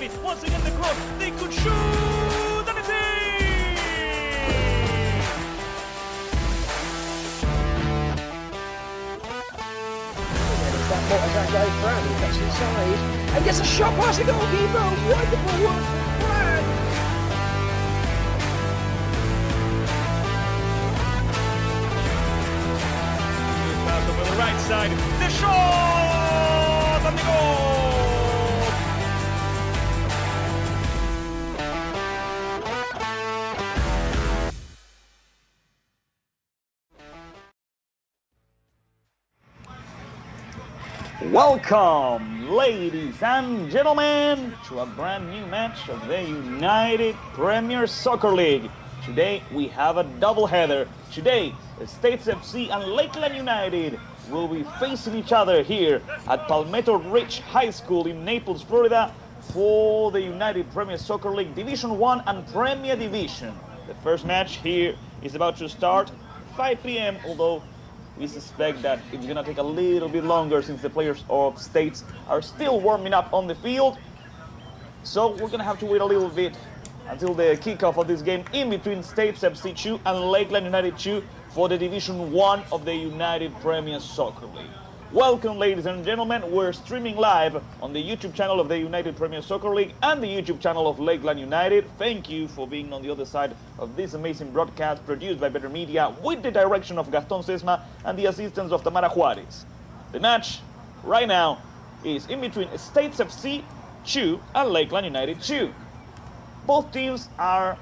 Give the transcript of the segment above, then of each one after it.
gravity. Once again, the cross. They could shoot. And it's in! That ball as that goes through, he gets inside and gets a shot past the goalkeeper. Wonderful work from Brad. Pass over the right side. The shot and the goal. Welcome, ladies and gentlemen, to a brand new match of the United Premier Soccer League. Today we have a doubleheader. Today, States FC and Lakeland United will be facing each other here at Palmetto Ridge High School in Naples, Florida, for the United Premier Soccer League Division 1 and Premier Division. The first match here is about to start 5 p.m., although we suspect that it's going to take a little bit longer since the players of States are still warming up on the field. So we're going to have to wait a little bit until the kickoff of this game in between States FC 2 and Lakeland United 2 for the Division 1 of the United Premier Soccer League. Welcome, ladies and gentlemen. We're streaming live on the YouTube channel of the United Premier Soccer League and the YouTube channel of Lakeland United. Thank you for being on the other side of this amazing broadcast produced by Better Media with the direction of Gaston Sesma and the assistance of Tamara Juarez. The match right now is in between States FC 2 and Lakeland United 2. Both teams are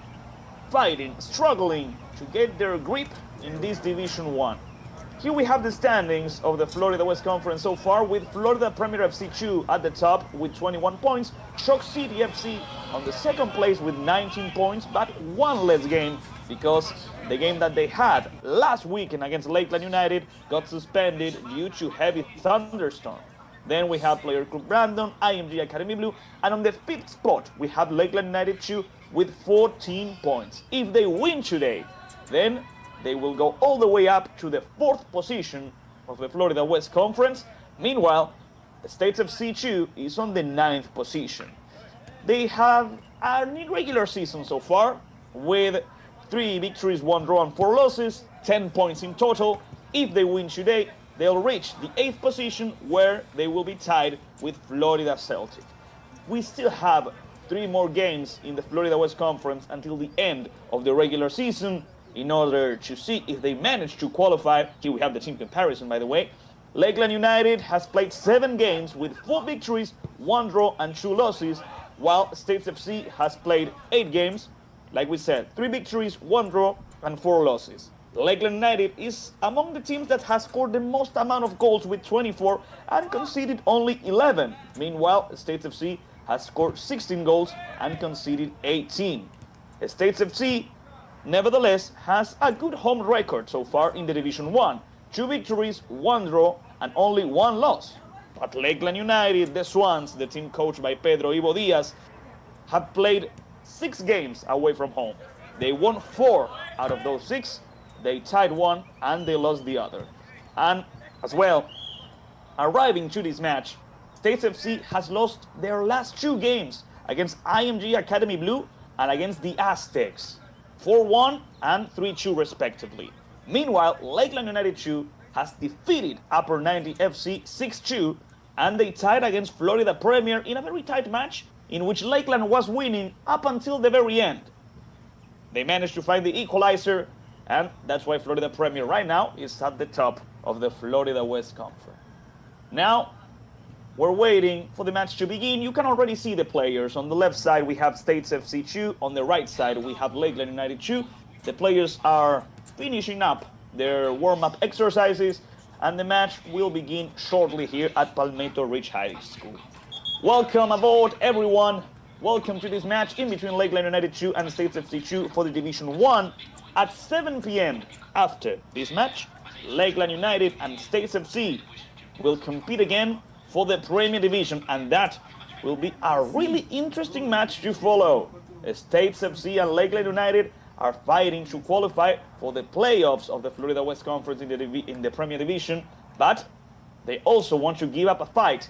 fighting, struggling to get their grip in this Division 1. Here we have the standings of the Florida West Conference so far, with Florida Premier FC 2 at the top with 21 points, Shock City FC on the second place with 19 points, but one less game because the game that they had last weekend against Lakeland United got suspended due to heavy thunderstorm. Then we have Player Club Brandon, IMG Academy Blue, and on the fifth spot we have Lakeland United 2 with 14 points. If they win today, then they will go all the way up to the fourth position of the Florida West Conference. Meanwhile, States FC 2 is on the ninth position. They have an irregular season so far, with 3 victories, 1 draw, and 4 losses, 10 points in total. If they win today, they'll reach the 8th position, where they will be tied with Florida Celtic. We still have 3 more games in the Florida West Conference until the end of the regular season, in order to see if they manage to qualify. Here we have the team comparison, by the way. Lakeland United has played 7 games with 4 victories, 1 draw, and 2 losses, while States FC has played 8 games, like we said, 3 victories, 1 draw, and 4 losses. Lakeland United is among the teams that has scored the most amount of goals with 24 and conceded only 11. Meanwhile, States FC has scored 16 goals and conceded 18. States FC nevertheless has a good home record so far in the Division 1. 2 victories, 1 draw, and only 1 loss. But Lakeland United, the Swans, the team coached by Pedro Ivo Diaz, have played 6 games away from home. They won 4 out of those 6, they tied 1, and they lost the other. And as well, arriving to this match, States FC has lost their last 2 games against IMG Academy Blue and against the Aztecs, 4-1 and 3-2 respectively. Meanwhile, Lakeland United 2 has defeated Upper 90 FC 6-2, and they tied against Florida Premier in a very tight match in which Lakeland was winning up until the very end. They managed to find the equalizer, and that's why Florida Premier right now is at the top of the Florida West Conference. Now, we're waiting for the match to begin. You can already see the players. On the left side, we have States FC 2. On the right side, we have Lakeland United 2. The players are finishing up their warm-up exercises, and the match will begin shortly here at Palmetto Ridge High School. Welcome aboard, everyone. Welcome to this match in between Lakeland United 2 and States FC 2 for the Division 1. At 7 p.m. after this match, Lakeland United and States FC will compete again for the Premier Division, and that will be a really interesting match to follow. States FC and Lakeland United are fighting to qualify for the playoffs of the Florida West Conference in the Premier Division, but they also want to give up a fight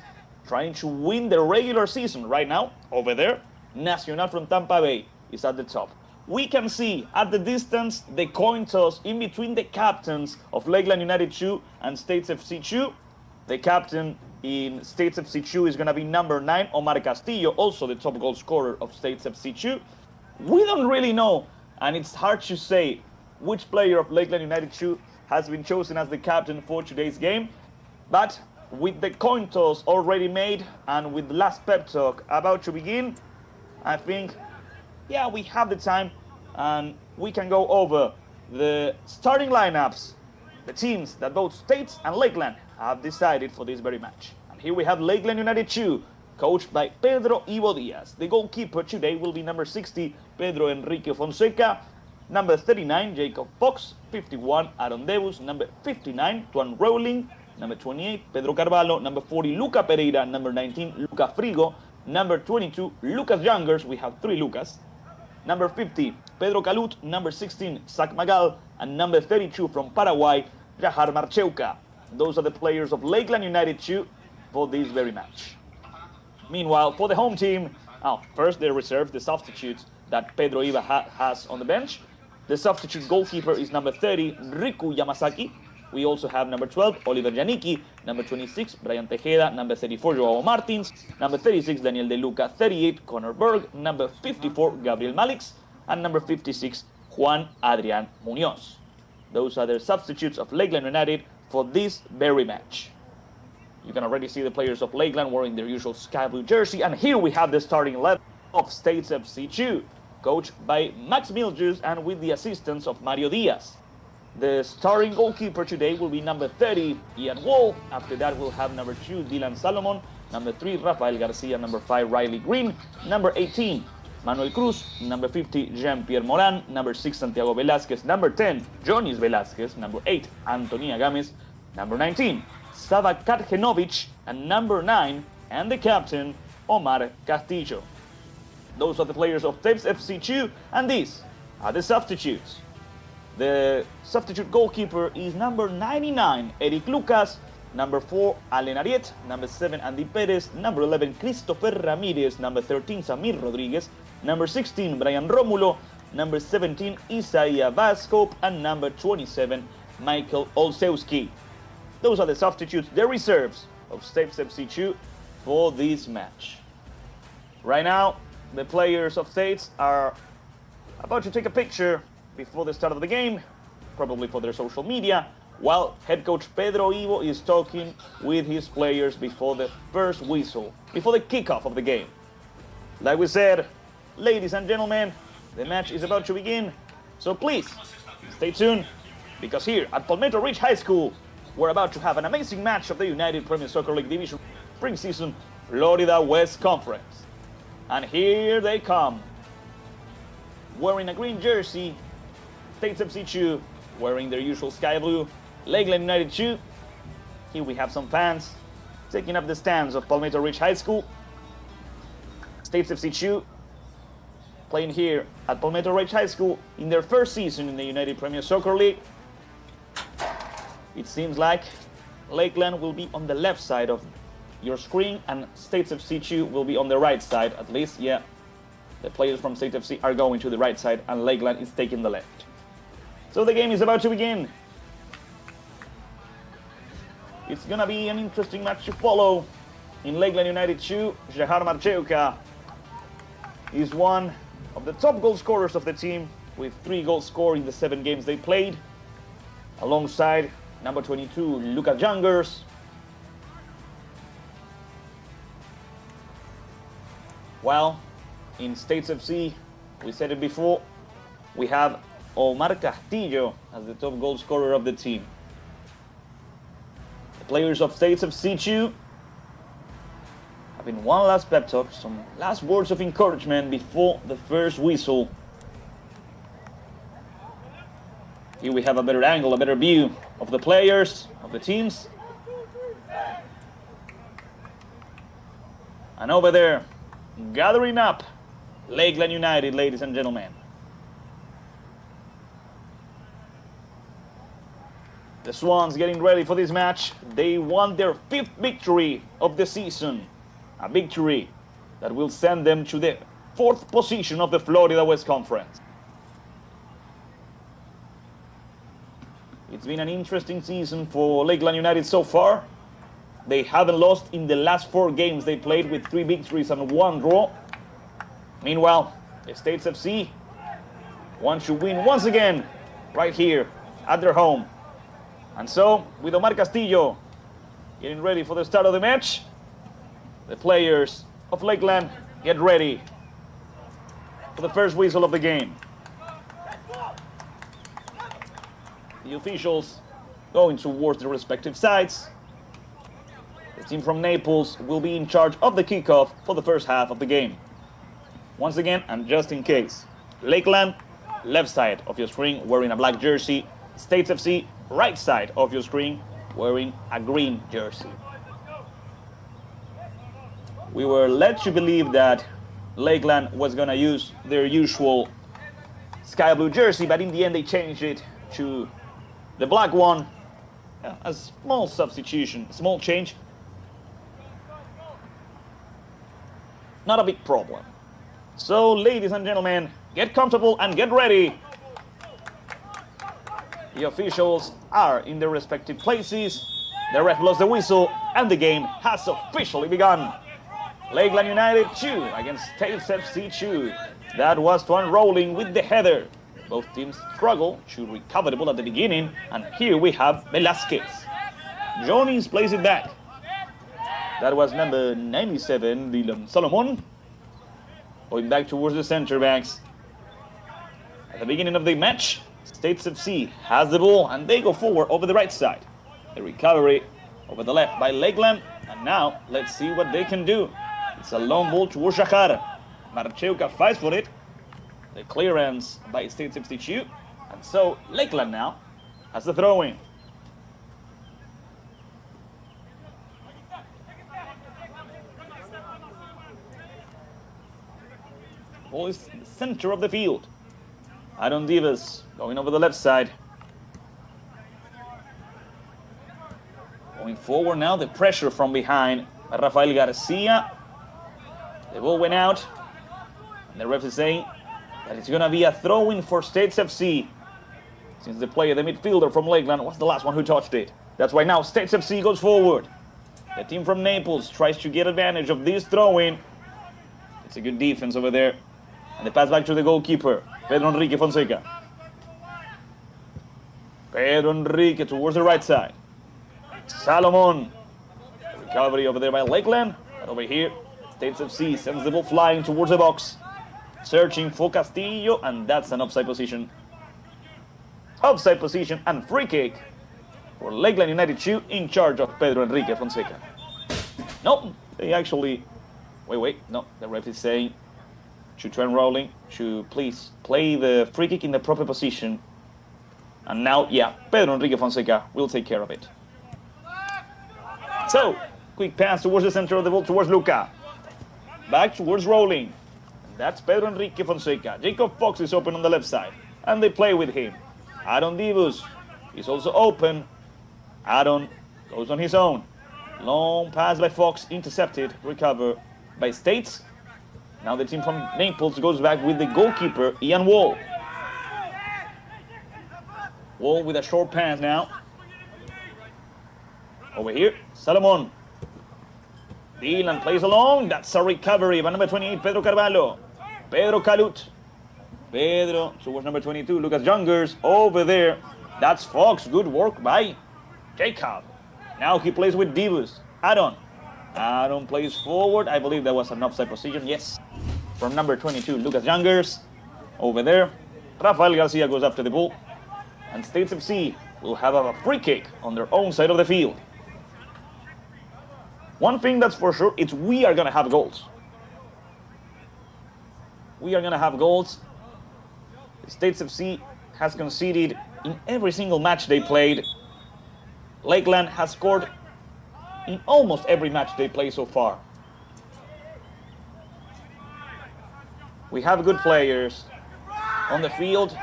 trying to win the regular season. Right now, over there, Nacional from Tampa Bay is at the top. We can see at the distance the coin toss in between the captains of Lakeland United 2 and States FC 2. The captain in States FC 2 is going to be number 9, Omar Castillo, also the top goal scorer of States FC 2. We don't really know, and it's hard to say which player of Lakeland United 2 has been chosen as the captain for today's game. But with the coin toss already made and with the last pep talk about to begin, I think, yeah, we have the time and we can go over the starting lineups, the teams that both States and Lakeland have decided for this very match. And here we have Lakeland United 2, coached by Pedro Ivo Diaz. The goalkeeper today will be number 60, Pedro Enrique Fonseca, number 39, Jacob Fox, 51, Aaron Debus, number 59, Tuan Rowling, number 28, Pedro Carvalho, number 40, Luca Pereira, number 19, Luca Frigo, number 22, Lucas Youngers, we have 3 Lucas, number 50, Pedro Calut, number 16, Zach Magal, and number 32 from Paraguay, Jahar Marcheuca. Those are the players of Lakeland United 2 for this very match. Meanwhile, for the home team, first the reserves, the substitutes that Pedro Iva has on the bench. The substitute goalkeeper is number 30, Riku Yamasaki. We also have number 12, Oliver Janicki, number 26, Brian Tejeda, number 34, Joao Martins, number 36, Daniel De Luca, 38, Connor Berg, number 54, Gabriel Malix, and number 56, Juan Adrian Munoz. Those are the substitutes of Lakeland United for this very match. You can already see the players of Lakeland wearing their usual sky blue jersey, and here we have the starting 11 of States FC 2, coached by Max Miljus and with the assistance of Mario Diaz. The starting goalkeeper today will be number 30, Ian Wall. After that, we'll have number 2, Dylan Salomon, number 3, Rafael Garcia, number 5, Riley Green, number 18, Manuel Cruz, number 50, Jean-Pierre Moran, number 6, Santiago Velázquez, number 10, Jonis Velázquez, number 8, Antonia Games, number 19, Sava Katjenovic, and number 9, and the captain, Omar Castillo. Those are the players of States FC 2, and these are the substitutes. The substitute goalkeeper is number 99, Eric Lucas, number 4, Allen Ariet, number 7, Andy Perez, number 11, Christopher Ramirez, number 13, Samir Rodriguez, number 16, Brian Romulo, number 17, Isaiah Vascope, and number 27, Michael Olszewski. Those are the substitutes, the reserves of States FC 2 for this match. Right now, the players of States are about to take a picture before the start of the game, probably for their social media, while head coach Pedro Ivo is talking with his players before the first whistle, before the kickoff of the game. Like we said, ladies and gentlemen, the match is about to begin, so please stay tuned, because here at Palmetto Ridge High School, we're about to have an amazing match of the United Premier Soccer League Division Spring Season Florida West Conference. And here they come, wearing a green jersey, States FC 2, wearing their usual sky blue, Lakeland United 2. Here we have some fans taking up the stands of Palmetto Ridge High School. States FC 2 playing here at Palmetto Ridge High School in their first season in the United Premier Soccer League. It seems like Lakeland will be on the left side of your screen and States FC 2 will be on the right side, at least, yeah. The players from State FC are going to the right side and Lakeland is taking the left. So the game is about to begin. It's gonna be an interesting match to follow. In Lakeland United 2, Jahar Marcheuca is one of the top goal scorers of the team with 3 goals scored in the 7 games they played. Alongside number 22, Lucas Youngers. While in States FC, we said it before, we have Omar Castillo as the top goal scorer of the team. The players of States FC 2 having one last pep talk, some last words of encouragement before the first whistle. Here we have a better angle, a better view of the players, of the teams. And over there, gathering up, Lakeland United, ladies and gentlemen. The Swans getting ready for this match. They won their 5th victory of the season A victory that will send them to the 4th position of the Florida West Conference. It's been an interesting season for Lakeland United so far. They haven't lost in the last 4 games they played, with 3 victories and 1 draw. Meanwhile, States FC want to win once again right here at their home. And so, with Omar Castillo getting ready for the start of the match, the players of Lakeland get ready for the first whistle of the game. The officials going towards their respective sides. The team from Naples will be in charge of the kickoff for the first half of the game. Once again, and just in case, Lakeland, left side of your screen, wearing a black jersey. States FC, right side of your screen, wearing a green jersey. We were led to believe that Lakeland was going to use their usual sky blue jersey, but in the end they changed it to the black one. A small substitution, small change. Not a big problem. So, ladies and gentlemen, get comfortable and get ready. The officials are in their respective places. The ref blows the whistle and the game has officially begun. Lakeland United 2 against States FC 2. That was Tuan rolling with the header. Both teams struggle to recover the ball at the beginning, and here we have Velasquez. Johnny's plays it back. That was number 97, Dylan Solomon. Going back towards the center backs. At the beginning of the match, States FC has the ball and they go forward over the right side. The recovery over the left by Lakeland, and now let's see what they can do. It's a long ball towards Shahar. Marcheuca fights for it. The clearance by States FC 2, and so Lakeland now has the throw-in. Ball is in the center of the field. Aaron Divas going over the left side. Going forward now, the pressure from behind by Rafael Garcia. The ball went out, and the ref is saying that it's going to be a throw-in for States FC, since the player, the midfielder from Lakeland, was the last one who touched it. That's why now States FC goes forward. The team from Naples tries to get advantage of this throw-in. It's a good defense over there. And the pass back to the goalkeeper, Pedro Enrique Fonseca. Pedro Enrique towards the right side. Salomon. The recovery over there by Lakeland. And over here, States FC sends the ball flying towards the box. Searching for Castillo, and that's an offside position. Offside position and free kick for Lakeland United 2 in charge of Pedro Enrique Fonseca. No, they actually... no, the ref is saying to turn rolling, to please play the free kick in the proper position. And now, yeah, Pedro Enrique Fonseca will take care of it. So, quick pass towards the center of the ball, towards Luca. Back towards rolling. That's Pedro Enrique Fonseca. Jacob Fox is open on the left side, and they play with him. Aaron Divus is also open. Aaron goes on his own. Long pass by Fox, intercepted, recover by States. Now the team from Naples goes back with the goalkeeper, Ian Wall. Wall with a short pass now. Over here, Salomon. Dylan plays along. That's a recovery by number 28, Pedro Carvalho. Pedro Calut. Pedro towards number 22, Lucas Youngers. Over there, that's Fox. Good work by Jacob. Now he plays with Divus. Aaron plays forward. I believe that was an offside position. Yes. From number 22, Lucas Youngers. Over there, Rafael Garcia goes after the ball. And States FC will have a free kick on their own side of the field. One thing that's for sure, it's we are going to have goals. We are going to have goals. States FC has conceded in every single match they played. Lakeland has scored in almost every match they play so far. We have good players on the field.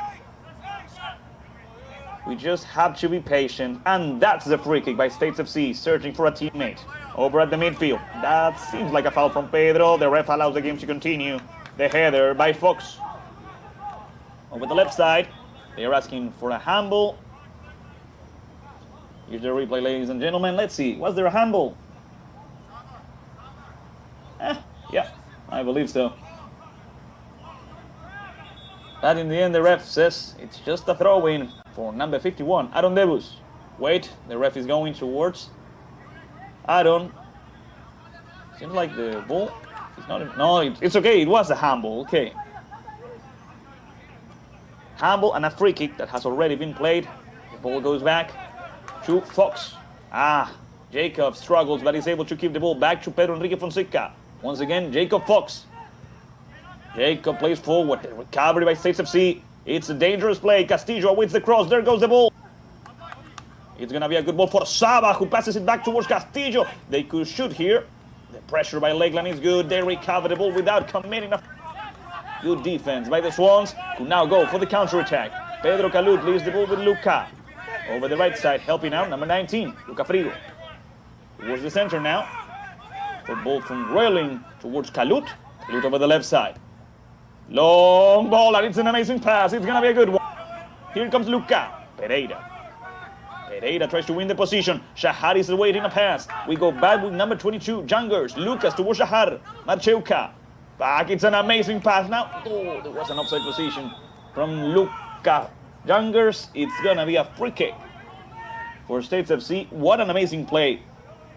We just have to be patient. And that's the free kick by States FC, searching for a teammate. over at the midfield. That seems like a foul from Pedro. The ref allows the game to continue. The header by Fox. Over the left side, they are asking for a handball. Here's the replay, ladies and gentlemen. Let's see. Was there a handball? Yeah, I believe so. But in the end, the ref says it's just a throw-in for number 51, Aaron Debus. Wait, the ref is going towards Aaron. Seems like the ball is not... No, it's okay. It was a handball. Okay. Handball and a free kick that has already been played. The ball goes back to Fox. Jacob struggles, but is able to keep the ball back to Pedro Enrique Fonseca. Once again, Jacob Fox. Jacob plays forward. The recovery by States FC. It's a dangerous play. Castillo awaits the cross. There goes the ball. It's going to be a good ball for Saba, who passes it back towards Castillo. They could shoot here. The pressure by Lakeland is good. They recover the ball without committing a... Good defense by the Swans, who now go for the counter-attack. Pedro Calut leaves the ball with Luca. Over the right side, helping out number 19, Luca Frigo. Towards the center now. The ball from Royling towards Calut. Calut over the left side. Long ball, and it's an amazing pass. It's going to be a good one. Here comes Luca. Pereira tries to win the position. Shahar is awaiting a pass. We go back with number 22, Jungers. Lucas towards Shahar. Marcheuka. Back, it's an amazing pass now. Oh, there was an offside position from Luca. Jungers, it's going to be a free kick for States FC. What an amazing play.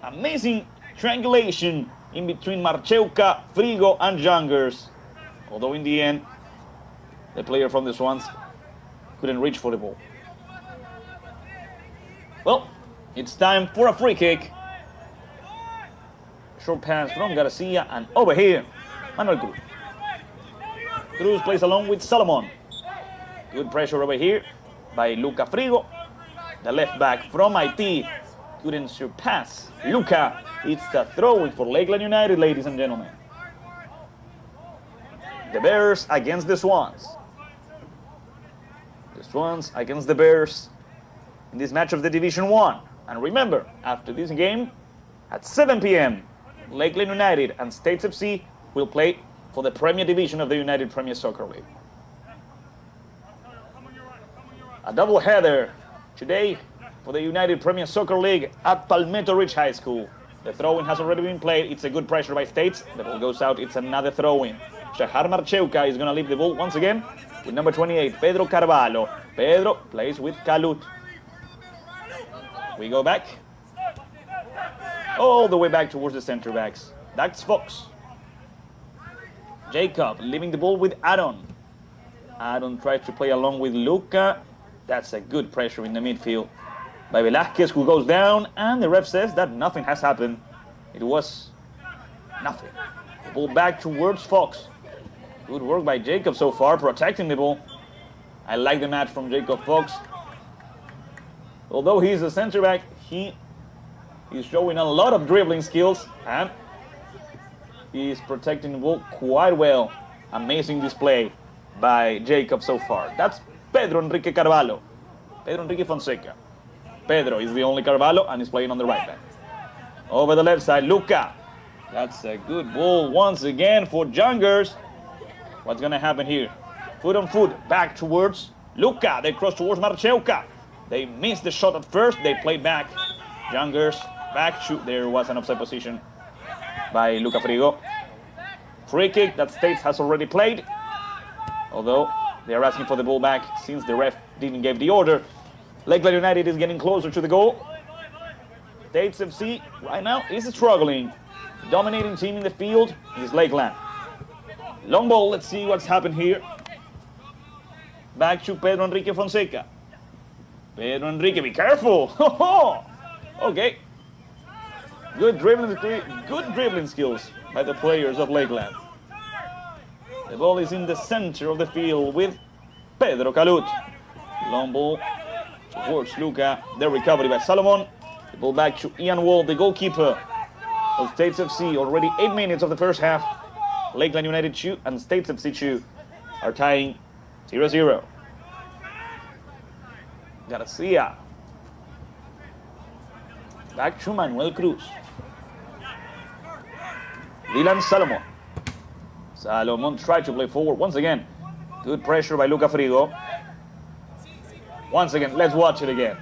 Amazing triangulation in between Marcheuka, Frigo, and Jungers. Although in the end, the player from the Swans couldn't reach for the ball. Well, it's time for a free kick. Short pass from Garcia, and over here, Manuel Cruz. Cruz plays along with Solomon. Good pressure over here by Luca Frigo. The left back from IT couldn't surpass Luca. It's a throw-in for Lakeland United, ladies and gentlemen. The Bears against the Swans. The Swans against the Bears in this match of the Division 1. And remember, after this game, at 7 p.m., Lakeland United and States FC will play for the Premier Division of the United Premier Soccer League. A double-header today for the United Premier Soccer League at Palmetto Ridge High School. The throw-in has already been played. It's a good pressure by States. The ball goes out. It's another throw-in. Shahar Marcheuka is going to leave the ball once again with number 28, Pedro Carvalho. Pedro plays with Calut. We go back. All the way back towards the center backs. That's Fox. Jacob leaving the ball with Aaron. Aaron tries to play along with Luca. That's a good pressure in the midfield by Velázquez, who goes down, and the ref says that nothing has happened. It was nothing. The ball back towards Fox. Good work by Jacob so far, protecting the ball. I like the match from Jacob Fox. Although he's a center back, he is showing a lot of dribbling skills, and he's protecting the ball quite well. Amazing display by Jacob so far. That's Pedro Enrique Carvalho. Pedro Enrique Fonseca. Pedro is the only Carvalho, and he's playing on the right back. Over the left side, Luca. That's a good ball once again for Jungers. What's going to happen here? Foot on foot, back towards Luca. They cross towards Marcheuka. They missed the shot at first. They play back. Jungers back to... There was an offside position by Luca Frigo. Free kick that States has already played. Although they are asking for the ball back since the ref didn't give the order. Lakeland United is getting closer to the goal. States FC right now is struggling. Dominating team in the field is Lakeland. Long ball, let's see what's happened here. Back to Pedro Enrique Fonseca. Pedro Enrique, be careful. Okay. Good dribbling skills by the players of Lakeland. The ball is in the center of the field with Pedro Calut. Long ball towards Luca. The recovery by Salomon. The ball back to Ian Wall, the goalkeeper of States FC. Already 8 minutes of the first half. Lakeland United 2 and States FC 2 are tying 0-0. Garcia. Back to Manuel Cruz. Dylan Salomon. Salomon tried to play forward once again. Good pressure by Luca Frigo. Once again, let's watch it again.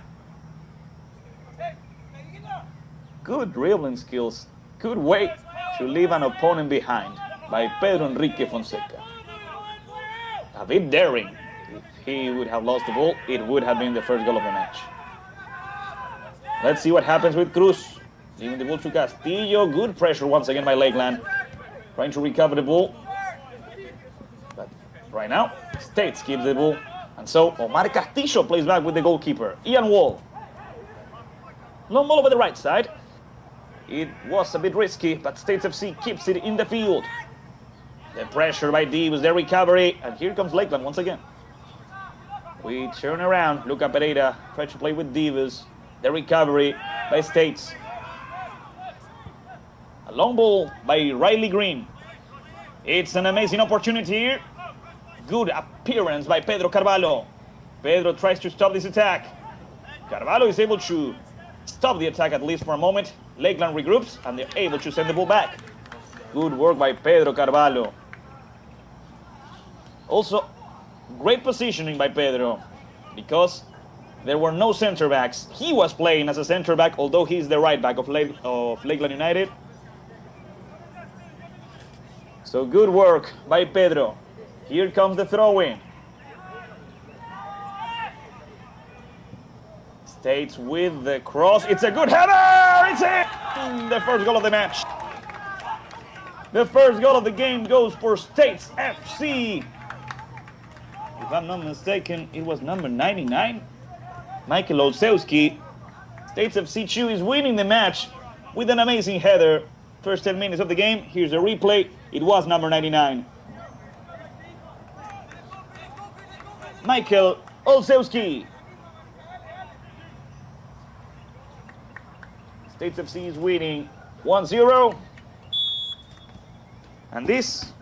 Good dribbling skills. Good way to leave an opponent behind by Pedro Enrique Fonseca. A bit daring. If he would have lost the ball, it would have been the first goal of the match. Let's see what happens with Cruz. Leaving the ball to Castillo. Good pressure once again by Lakeland. Trying to recover the ball. But right now, States keeps the ball. And so Omar Castillo plays back with the goalkeeper, Ian Wall. Long ball over the right side. It was a bit risky, but States FC keeps it in the field. The pressure by Divas, the recovery, and here comes Lakeland once again. We turn around, Luca Pereira tries to play with Divas. The recovery by States. A long ball by Riley Green. It's an amazing opportunity here. Good appearance by Pedro Carvalho. Pedro tries to stop this attack. Carvalho is able to stop the attack at least for a moment. Lakeland regroups and they're able to send the ball back. Good work by Pedro Carvalho. Also, great positioning by Pedro because there were no center backs. He was playing as a center back, although he's the right back of Lakeland United. So good work by Pedro. Here comes the throw-in. States with the cross. It's a good header! It's in! The first goal of the match. The first goal of the game goes for States FC. If I'm not mistaken, it was number 99. Michael Olszewski. States FC 2 is winning the match with an amazing header. First 10 minutes of the game. Here's a replay. It was number 99. Michael Olszewski. States FC is winning 1-0. And this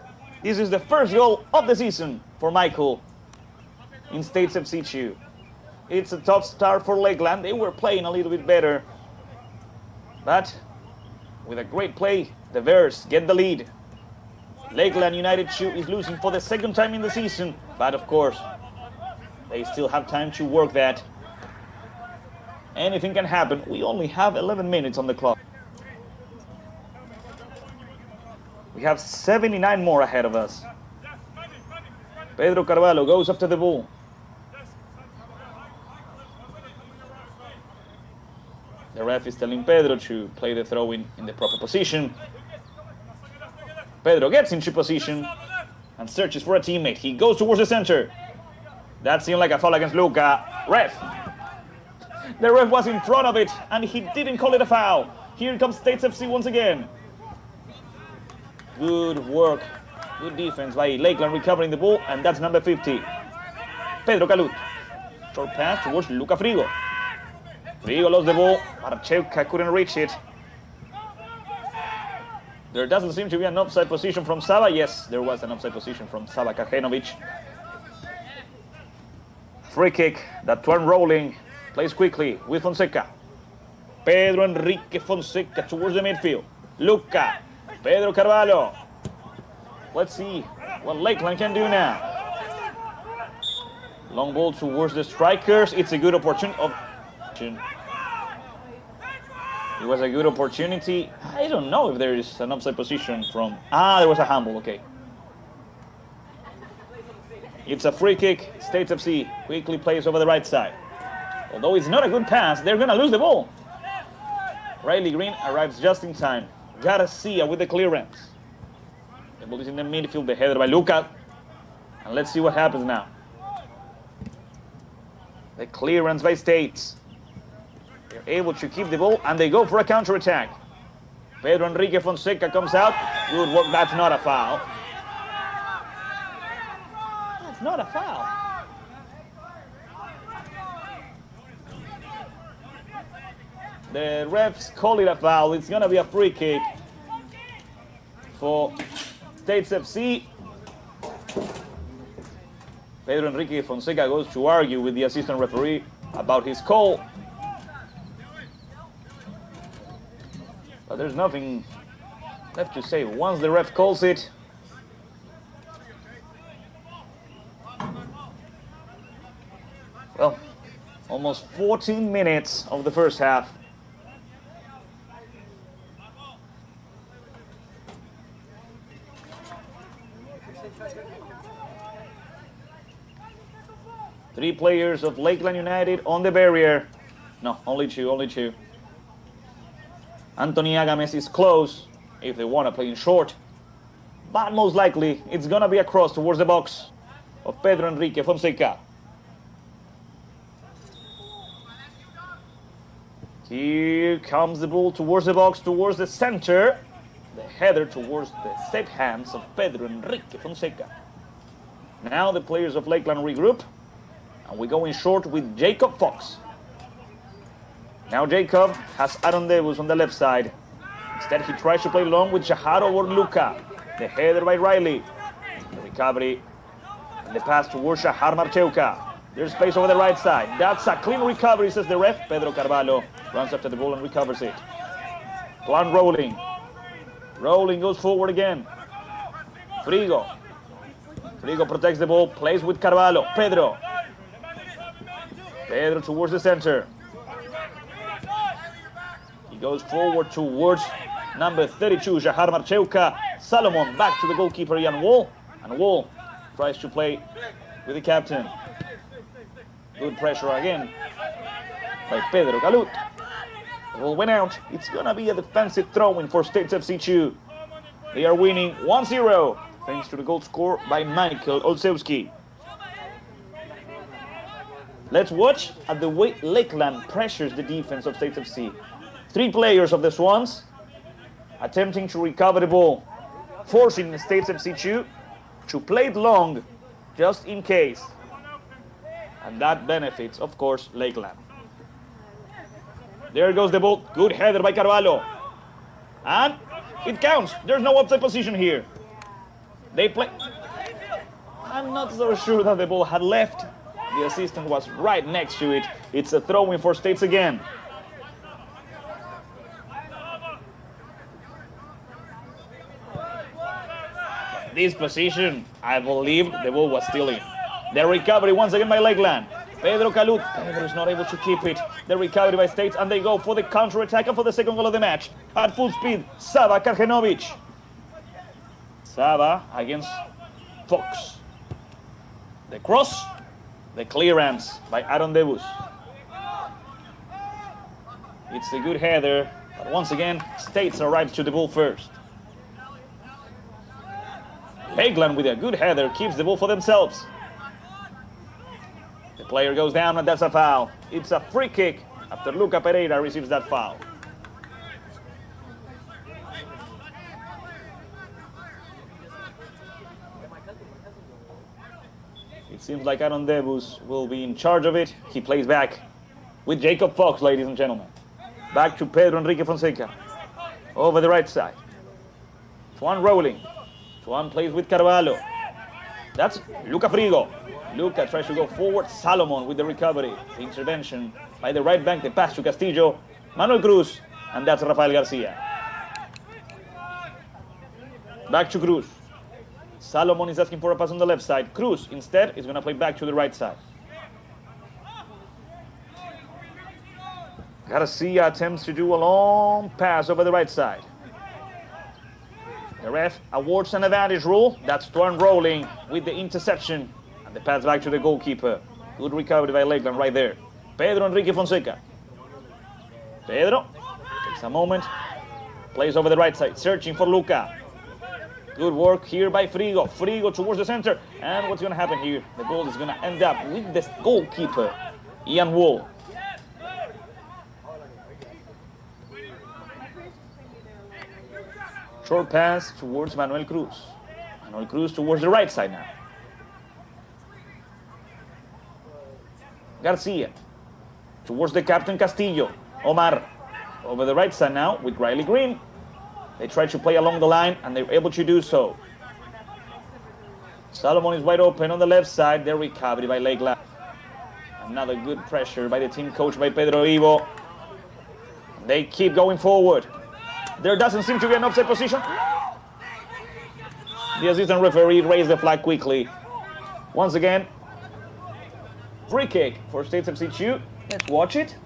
is the first goal of the season for Michael in States FC 2. It's a tough start for Lakeland. They were playing a little bit better. But with a great play, the Bears get the lead. Lakeland United 2 is losing for the second time in the season. But of course, they still have time to work that. Anything can happen. We only have 11 minutes on the clock. We have 79 more ahead of us. Pedro Carvalho goes after the ball. The ref is telling Pedro to play the throw in the proper position. Pedro gets into position and searches for a teammate. He goes towards the center. That seemed like a foul against Luca. Ref. The ref was in front of it and he didn't call it a foul. Here comes States FC once again. Good work. Good defense by Lakeland recovering the ball, and that's number 50. Pedro Calut. Short pass towards Luca Frigo. Frigo lost the ball. Marchewka couldn't reach it. There doesn't seem to be an offside position from Saba. Yes, there was an offside position from Saba Kahenovic. Free kick that turned rolling. Plays quickly with Fonseca. Pedro Enrique Fonseca towards the midfield. Luca. Pedro Carvalho. Let's see what Lakeland can do now. Long ball towards the strikers. It's a good opportunity. It was a good opportunity. I don't know if there is an offside position from... there was a handball, okay. It's a free kick. States FC quickly plays over the right side. Although it's not a good pass, they're going to lose the ball. Riley Green arrives just in time. Garcia with the clearance. The ball is in the midfield, the header by Luca. And let's see what happens now. The clearance by States. They're able to keep the ball and they go for a counter-attack. Pedro Enrique Fonseca comes out. Good work, that's not a foul. That's not a foul. The refs call it a foul. It's going to be a free kick for States FC. Pedro Enrique Fonseca goes to argue with the assistant referee about his call. But there's nothing Left to say, once the ref calls it. Well, almost 14 minutes of the first half. Three players of Lakeland United on the barrier. No, only two. Anthony Agames is close if they want to play in short. But most likely, it's going to be a cross towards the box of Pedro Enrique Fonseca. Here comes the ball towards the box, towards the center. The header towards the safe hands of Pedro Enrique Fonseca. Now the players of Lakeland regroup. And we go in short with Jacob Fox. Now Jacob has Aaron Davis on the left side. Instead he tries to play long with Shahar over Luca. The header by Riley. The recovery. And the pass towards Shahar Marcheuca. There's space over the right side. That's a clean recovery, says the ref. Pedro Carvalho runs after the ball and recovers it. Juan Rowling. Rowling goes forward again. Frigo. Frigo protects the ball, plays with Carvalho. Pedro towards the center. He goes forward towards number 32, Shahar Marcheuca. Salomon back to the goalkeeper, Ian Wall. And Wall tries to play with the captain. Good pressure again by Pedro Calut. The ball went out. It's going to be a defensive throw-in for States FC 2. They are winning 1-0 thanks to the goal scored by Michael Olszewski. Let's watch at the way Lakeland pressures the defense of States FC. Three players of the Swans attempting to recover the ball, forcing the States FC 2 to play it long just in case. And that benefits, of course, Lakeland. There goes the ball. Good header by Carvalho. And it counts. There's no offside position here. They play. I'm not so sure that the ball had left. The assistant was right next to it. It's a throw-in for States again. This position, I believe the ball was still in. The recovery once again by Lakeland. Pedro Calut. Pedro is not able to keep it. The recovery by States, and they go for the counter-attack and for the second goal of the match. At full speed, Sava Karjenovic. Sava against Fox. The cross. The clearance by Aaron Debus. It's a good header, but once again, States arrives to the ball first. Lakeland with a good header keeps the ball for themselves. The player goes down and that's a foul. It's a free kick after Luca Pereira receives that foul. It seems like Aaron Debus will be in charge of it. He plays back with Jacob Fox, ladies and gentlemen. Back to Pedro Enrique Fonseca. Over the right side. Juan Rowling. Juan plays with Carvalho. That's Luca Frigo. Luca tries to go forward. Salomon with the recovery. The intervention by the right bank. The pass to Castillo. Manuel Cruz. And that's Rafael Garcia. Back to Cruz. Salomon is asking for a pass on the left side. Cruz, instead, is going to play back to the right side. Garcia attempts to do a long pass over the right side. The ref awards an advantage rule. That's Juan Rowling with the interception. And the pass back to the goalkeeper. Good recovery by Lakeland right there. Pedro Enrique Fonseca. Pedro takes a moment. Plays over the right side, searching for Luca. Good work here by Frigo. Frigo towards the center. And what's going to happen here? The ball is going to end up with the goalkeeper, Ian Wall. Short pass towards Manuel Cruz. Manuel Cruz towards the right side now. Garcia towards the captain Castillo. Omar over the right side now with Riley Green. They try to play along the line, and they're able to do so. Salomon is wide open on the left side. The recovery by Lakeland. Another good pressure by the team coached by Pedro Ivo. They keep going forward. There doesn't seem to be an offside position. The assistant referee raised the flag quickly. Once again, free kick for States FC 2. Let's watch it.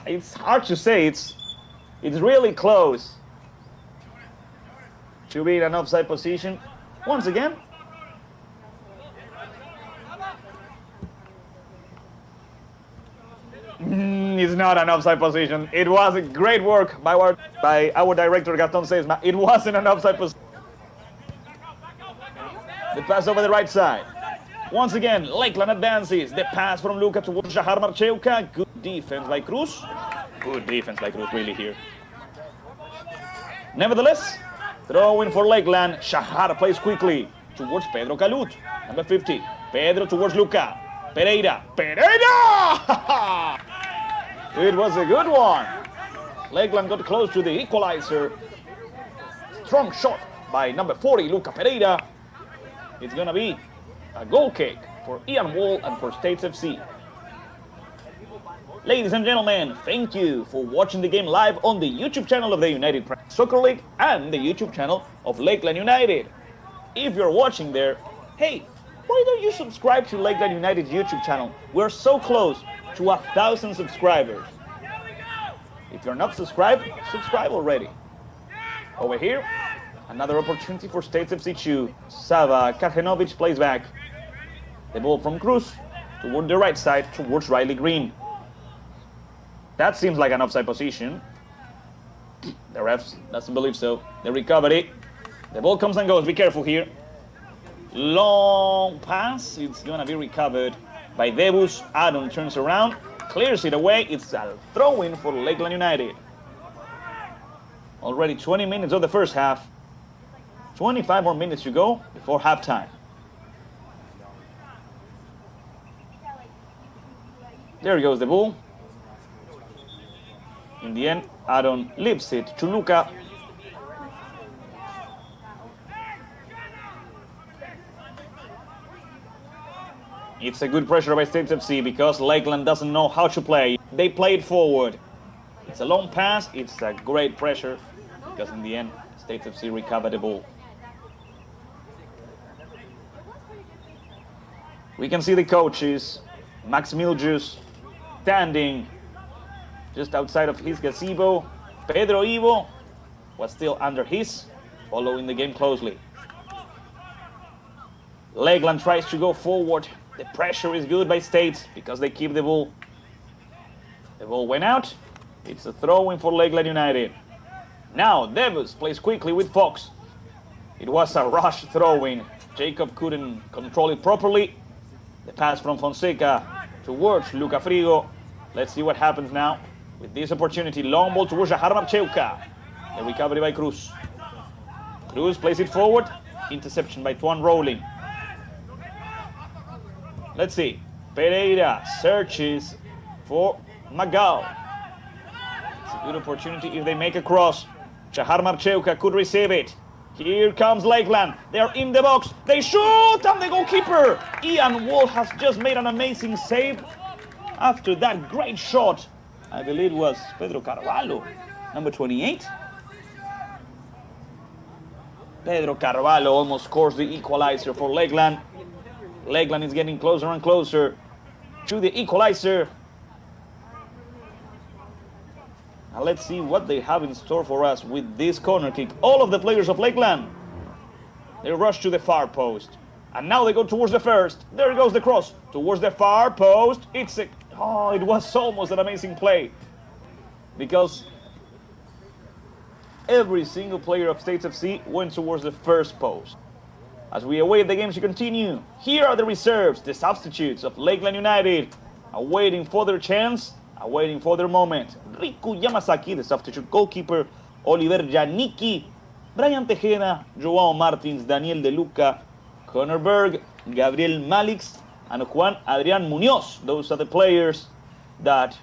It's hard to say. It's really close to be in an offside position. Once again. It's not an offside position. It was a great work by our director Gaston Sesma. It wasn't an offside position. The pass over the right side. Once again, Lakeland advances. The pass from Luka towards Shahar Marcheuka. Good defense by Cruz. Good defense by Cruz, really, here. Nevertheless, throw in for Lakeland. Shahar plays quickly towards Pedro Calut. Number 50. Pedro towards Luka. Pereira. Pereira! It was a good one. Lakeland got close to the equalizer. Strong shot by number 40, Luka Pereira. It's going to be a goal kick for Ian Wall and for States FC. Ladies and gentlemen, thank you for watching the game live on the YouTube channel of the United Premier Soccer League and the YouTube channel of Lakeland United. If you're watching there, hey, why don't you subscribe to Lakeland United's YouTube channel? We're so close to 1,000 subscribers. If you're not subscribed, subscribe already. Over here, another opportunity for States FC 2. Sava Karhenovic plays back. The ball from Cruz toward the right side towards Riley Green. That seems like an offside position. The refs doesn't believe so. The recovery. The ball comes and goes. Be careful here. Long pass. It's going to be recovered by Debus. Adam turns around, clears it away. It's a throw-in for Lakeland United. Already 20 minutes of the first half. 25 more minutes to go before halftime. There goes the ball. In the end, Adam leaves it to Luka. It's a good pressure by States FC because Lakeland doesn't know how to play. They play it forward. It's a long pass. It's a great pressure because in the end, States FC recovered the ball. We can see the coaches, Max Miljus, standing just outside of his gazebo. Pedro Ivo was still under his, following the game closely. Lakeland tries to go forward. The pressure is good by States because they keep the ball. The ball went out. It's a throw-in for Lakeland United. Now Davis plays quickly with Fox. It was a rush throw-in. Jacob couldn't control it properly. The pass from Fonseca towards Luca Frigo. Let's see what happens now with this opportunity. Long ball towards Shahar Marcheuka. The recovery by Cruz. Cruz plays it forward. Interception by Tuan Rowling. Let's see. Pereira searches for Magal. It's a good opportunity if they make a cross. Shahar Marcheuka could receive it. Here comes Lakeland. They are in the box. They shoot, and the goalkeeper, Ian Wall, has just made an amazing save. After that great shot, I believe it was Pedro Carvalho, number 28. Pedro Carvalho almost scores the equalizer for Lakeland. Lakeland is getting closer and closer to the equalizer. Now let's see what they have in store for us with this corner kick. All of the players of Lakeland, they rush to the far post. And now they go towards the first. There goes the cross towards the far post. It was almost an amazing play. Because every single player of States FC went towards the first post. As we await the game to continue, here are the reserves, the substitutes of Lakeland United, awaiting for their chance, awaiting for their moment. Riku Yamasaki, the substitute goalkeeper, Oliver Janicki, Brian Tejeda, Joao Martins, Daniel De Luca, Connor Berg, Gabriel Malix, and Juan Adrián Muñoz. Those are the players that,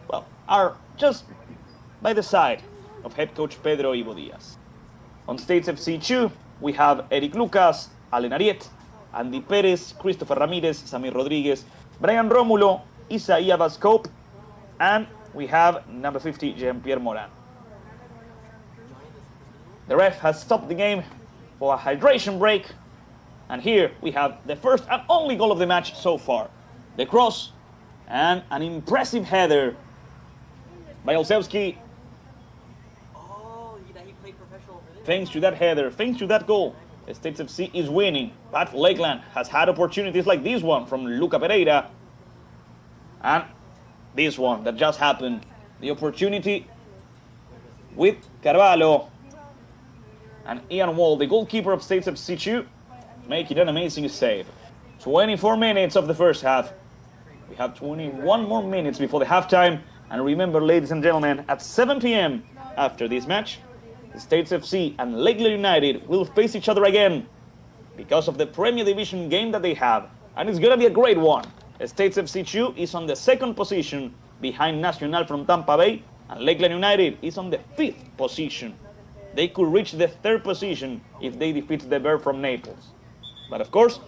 well, are just by the side of head coach Pedro Ivo Diaz. On States FC 2, we have Eric Lucas, Allen Ariet, Andy Perez, Christopher Ramirez, Samir Rodriguez, Brian Romulo, Isaiah Vascope, and we have number 50, Jean-Pierre Moran. The ref has stopped the game for a hydration break. And here we have the first and only goal of the match so far. The cross and an impressive header by Olszewski. Thanks to that header, thanks to that goal, States FC is winning. But Lakeland has had opportunities like this one from Luca Pereira. And this one that just happened. The opportunity with Carvalho. And Ian Wall, the goalkeeper of States FC 2, making an amazing save. 24 minutes of the first half. We have 21 more minutes before the halftime. And remember, ladies and gentlemen, at 7 p.m. after this match, the States FC and Lakeland United will face each other again because of the Premier Division game that they have. And it's going to be a great one. States FC 2 is on the second position behind Nacional from Tampa Bay, and Lakeland United is on the 5th position. They could reach the 3rd position if they defeat the Bear from Naples. But of course,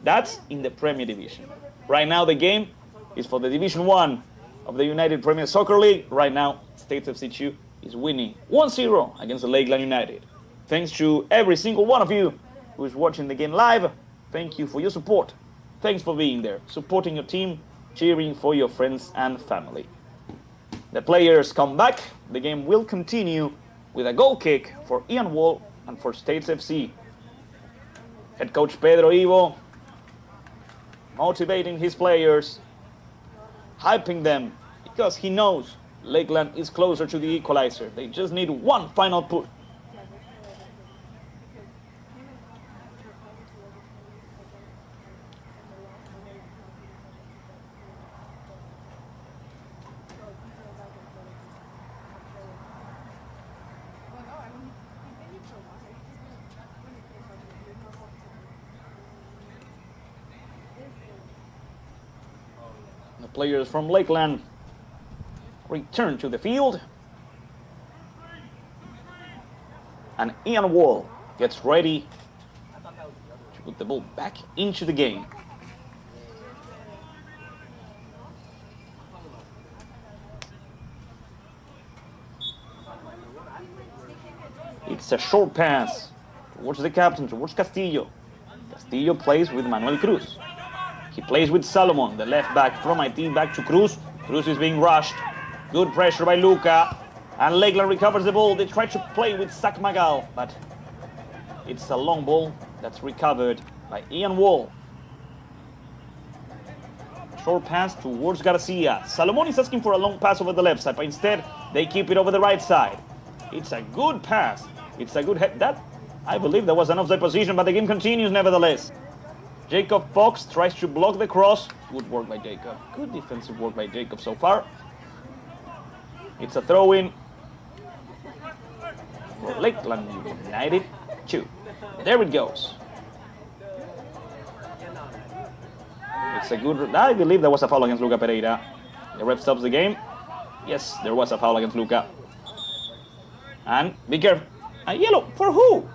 that's in the Premier Division. Right now the game is for the Division 1 of the United Premier Soccer League. Right now, States FC 2 is winning 1-0 against the Lakeland United. Thanks to every single one of you who is watching the game live. Thank you for your support. Thanks for being there, supporting your team, cheering for your friends and family. The players come back. The game will continue with a goal kick for Ian Wall and for States FC. Head coach Pedro Ivo motivating his players, hyping them, because he knows Lakeland is closer to the equalizer. They just need one final push. The players from Lakeland return to the field. And Ian Wall gets ready to put the ball back into the game. It's a short pass towards the captain, towards Castillo. Castillo plays with Manuel Cruz. He plays with Salomon, the left back from IT, back to Cruz. Cruz is being rushed. Good pressure by Luca. And Lakeland recovers the ball. They try to play with Zach Magal, but it's a long ball that's recovered by Ian Wall. Short pass towards Garcia. Salomon is asking for a long pass over the left side, but instead they keep it over the right side. It's a good pass. It's a good head. That, I believe, that was an offside position, but the game continues nevertheless. Jacob Fox tries to block the cross. Good work by Jacob. Good defensive work by Jacob so far. It's a throw-in for Lakeland United 2. There it goes. It's a good... I believe there was a foul against Luca Pereira. The ref stops the game. Yes, there was a foul against Luca. And be careful. A yellow for who?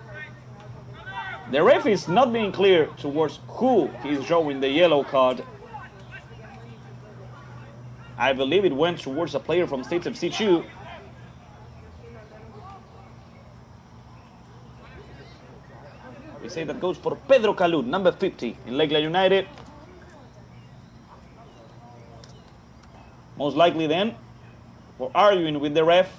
The ref is not being clear towards who he is showing the yellow card. I believe it went towards a player from States FC 2. We say that goes for Pedro Calud, number 50 in Lakeland United. Most likely then, for arguing with the ref.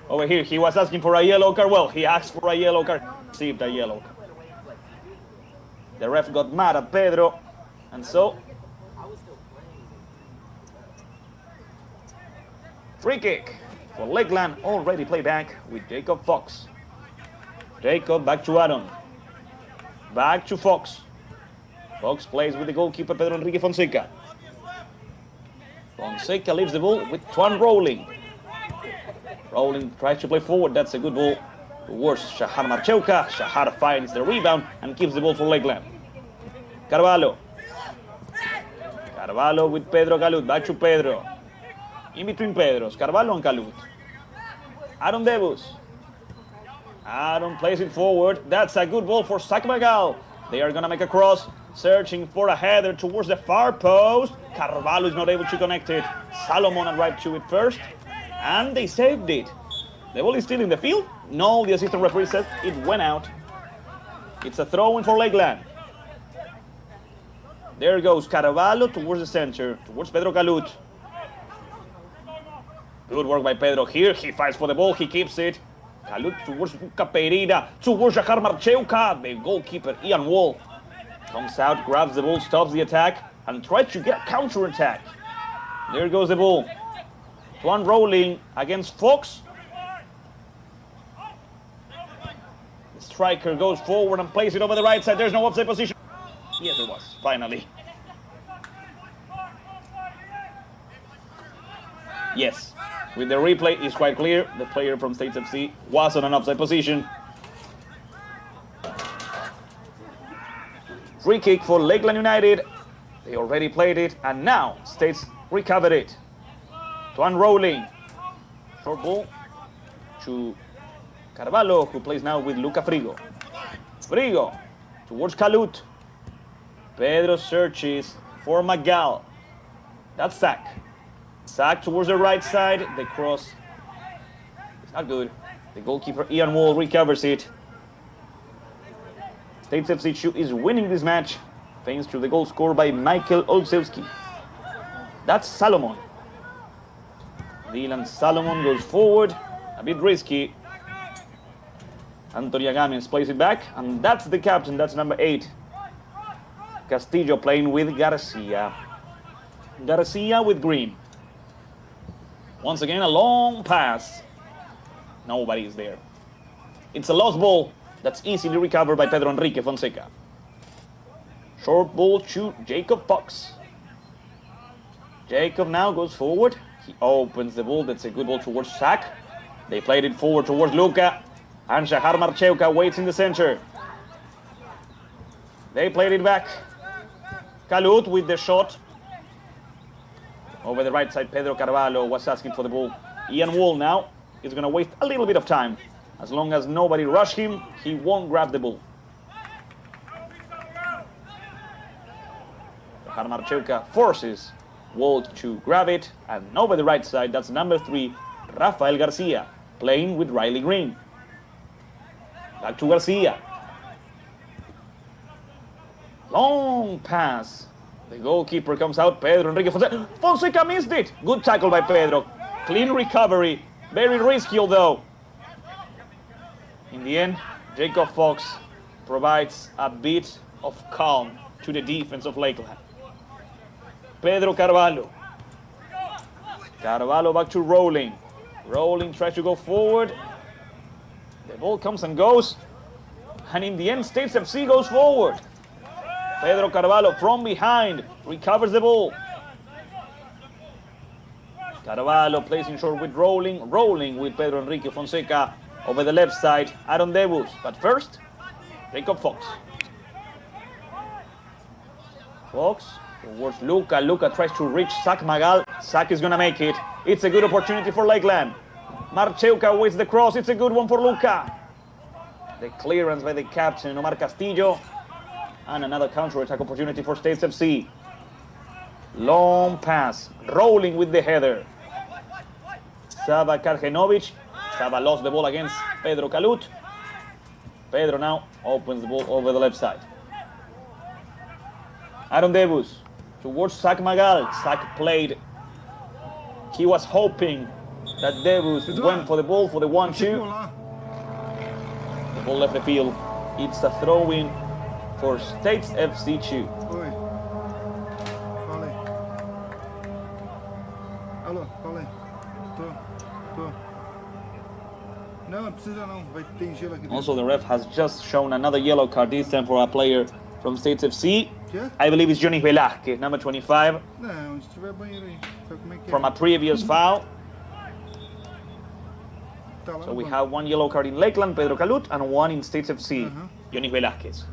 Over here, he was asking for a yellow card. Well, he asked for a yellow card, received a yellow card. The ref got mad at Pedro, and so free kick for Lakeland, already played back with Jacob Fox. Jacob back to Aaron. Back to Fox. Fox plays with the goalkeeper Pedro Enrique Fonseca. Fonseca leaves the ball with Tuan Rowling. Rowling tries to play forward. That's a good ball towards Shahar Marcheuca. Shahar finds the rebound and keeps the ball for Lakeland. Carvalho. Carvalho with Pedro Calud. Back to Pedro. In between Pedros. Carvalho and Calud. Aaron Debus. Aaron plays it forward. That's a good ball for Zach Magal. They are going to make a cross. searching for a header towards the far post. Carvalho is not able to connect it. Salomon arrived to it first, and they saved it. The ball is still in the field. No, the assistant referee says it went out. It's a throw-in for Lakeland. There goes Carvalho towards the center, towards Pedro Calut. Good work by Pedro here. He fights for the ball. He keeps it. Calut towards Luca Pereira, towards Jahar Marcheuca. The goalkeeper, Ian Wall, comes out, grabs the ball, stops the attack, and tries to get a counter-attack. There goes the ball. One rolling against Fox. The striker goes forward and plays it over the right side. There's no offside position. Yes, there was, finally. Yes, with the replay, it's quite clear. The player from States FC was on an offside position. Free kick for Lakeland United. They already played it, and now States recovered it. Tuan rolling. Short ball to Carvalho, who plays now with Luca Frigo. Frigo towards Calut. Pedro searches for Magal. That's Sack. Sack towards the right side. The cross is not good. The goalkeeper Ian Wall recovers it. States FC is winning this match thanks to the goal scored by Michael Olszewski. That's Salomon. Dylan Salomon goes forward. A bit risky. Antonio Games plays it back. And that's the captain. That's number 8. Castillo playing with Garcia. Garcia with Green. Once again, a long pass. Nobody is there. It's a lost ball that's easily recovered by Pedro Enrique Fonseca. Short ball to Jacob Fox. Jacob now goes forward. He opens the ball. That's a good ball towards Sack. They played it forward towards Luca. And Jahar Marcheuca waits in the center. They played it back. Calut with the shot. Over the right side, Pedro Carvalho was asking for the ball. Ian Wall now is going to waste a little bit of time. As long as nobody rushes him, he won't grab the ball. Jahar Marcheuca forces Wall to grab it. And over the right side, that's number 3, Rafael Garcia, playing with Riley Green. Back to Garcia. Long pass. The goalkeeper comes out. Pedro Enrique Fonseca. Fonseca missed it. Good tackle by Pedro. Clean recovery. Very risky, although. In the end, Jacob Fox provides a bit of calm to the defense of Lakeland. Pedro Carvalho. Carvalho back to Rolling. Rolling tries to go forward. The ball comes and goes. And in the end, States FC goes forward. Pedro Carvalho from behind recovers the ball. Carvalho plays in short with Rolling. Rolling with Pedro Enrique Fonseca over the left side. Aaron Debus. But first, Jacob Fox. Fox towards Luca. Luca tries to reach Sack Magal. Sack is going to make it. It's a good opportunity for Lakeland. Marcheuca waits the cross. It's a good one for Luca. The clearance by the captain, Omar Castillo. And another counter-attack opportunity for States FC. Long pass. Rolling with the header. Saba Karjenovic. Saba lost the ball against Pedro Calut. Pedro now opens the ball over the left side. Aaron Debus towards Sack Magal. Sack played. He was hoping that Debus went for the ball for the 1-2. The ball left the field. It's a throw-in for States FC 2. Also, the ref has just shown another yellow card, this time for a player from States FC. I believe it's Johnny Velázquez, number 25, from a previous foul. So we have one yellow card in Lakeland, Pedro Calut, and one in States FC, Johnny Velázquez.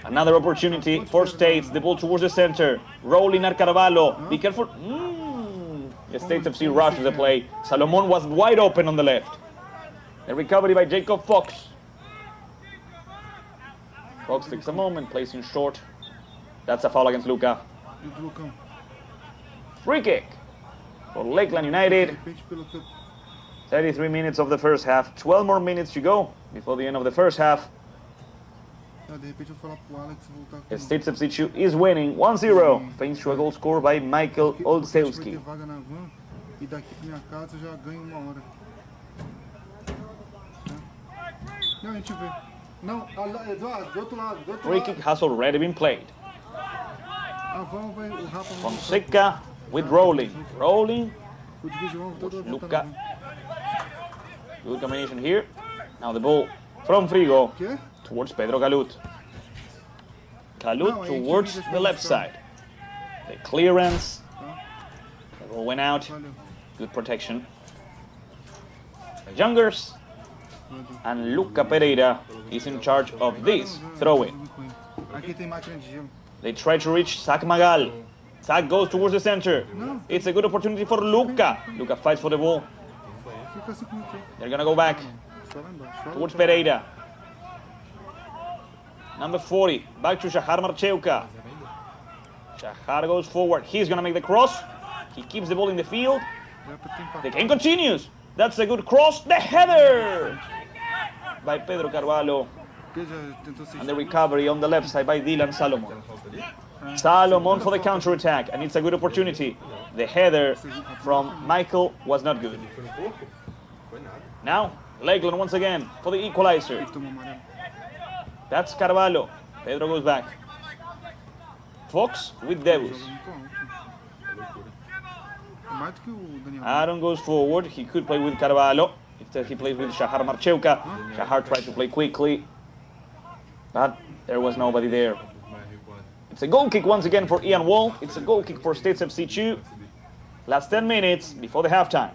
Another opportunity for States, the ball towards the center. Rolling at Carvalho. Be careful. The States FC rushes the play. Salomon was wide open on the left. The recovery by Jacob Fox. Fox takes a moment, plays in short. That's a foul against Luca. Free kick for Lakeland United. 33 minutes of the first half. 12 more minutes to go before the end of the first half. States FC 2 is winning 1-0 thanks to a goal scored by Michael Olszewski. Free kick has already been played. Fonseca with Rolling. Rolling. Luca. Good combination here. Now the ball from Frigo towards Pedro Calut. Calut towards the left side. The clearance. The ball went out. Good protection. The Youngers. And Luca Pereira is in charge of this throw-in. They try to reach Zach Magal. Zach goes towards the center. It's a good opportunity for Luca. Luca fights for the ball. They're gonna go back towards Pereira. Number 40, back to Shahar Marchewka. Shahar goes forward. He's gonna make the cross. He keeps the ball in the field. The game continues. That's a good cross. The header by Pedro Carvalho. And the recovery on the left side by Dylan Salomon. Salomon for the counter-attack, and it's a good opportunity. The header from Michael was not good. Now, Lakeland once again for the equalizer. That's Carvalho. Pedro goes back. Fox with Devus. Aaron goes forward. He could play with Carvalho. Instead, he plays with Shahar Marchewka. Shahar tried to play quickly, but there was nobody there. It's a goal kick once again for Ian Wall. It's a goal kick for States FC 2. Last 10 minutes before the halftime.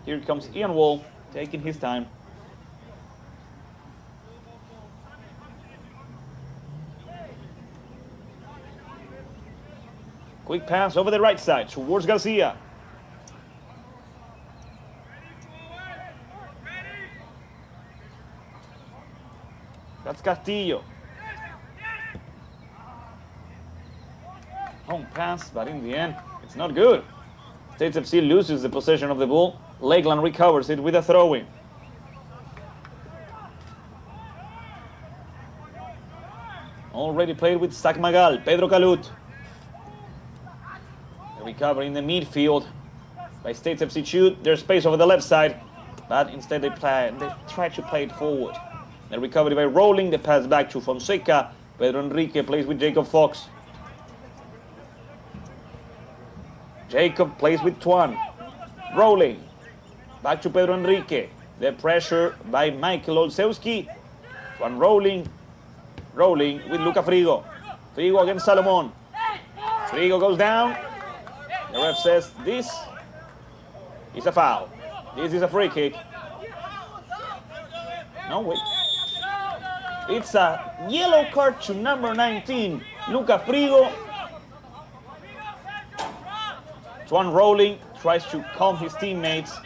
Here comes Ian Wall, taking his time. Quick pass over the right side towards Garcia. That's Castillo. Long pass, but in the end, it's not good. States FC loses the possession of the ball. Lakeland recovers it with a throw-in. Already played with Zach Magal, Pedro Calut. The recovery in the midfield by States FC 2. There's space over the left side, but instead they try to play it forward. The recovery by Rolling, the pass back to Fonseca. Pedro Enrique plays with Jacob Fox. Jacob plays with Tuan. Rolling. Back to Pedro Enrique. The pressure by Michael Olszewski. Tuan rolling. Rolling with Luca Frigo. Frigo against Salomon. Frigo goes down. The ref says this is a foul. This is a free kick. No, wait. It's a yellow card to number 19, Luca Frigo. Tuan Rolling tries to calm his teammates.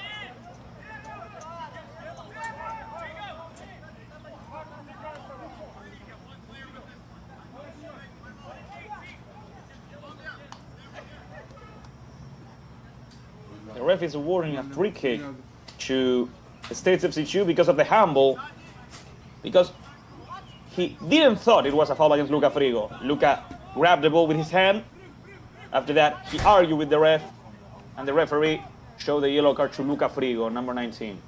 The ref is awarding a free kick to States FC 2 because of the handball, because he didn't thought it was a foul against Luca Frigo. Luca grabbed the ball with his hand. After that, he argued with the ref, and the referee showed the yellow card to Luca Frigo, number 19.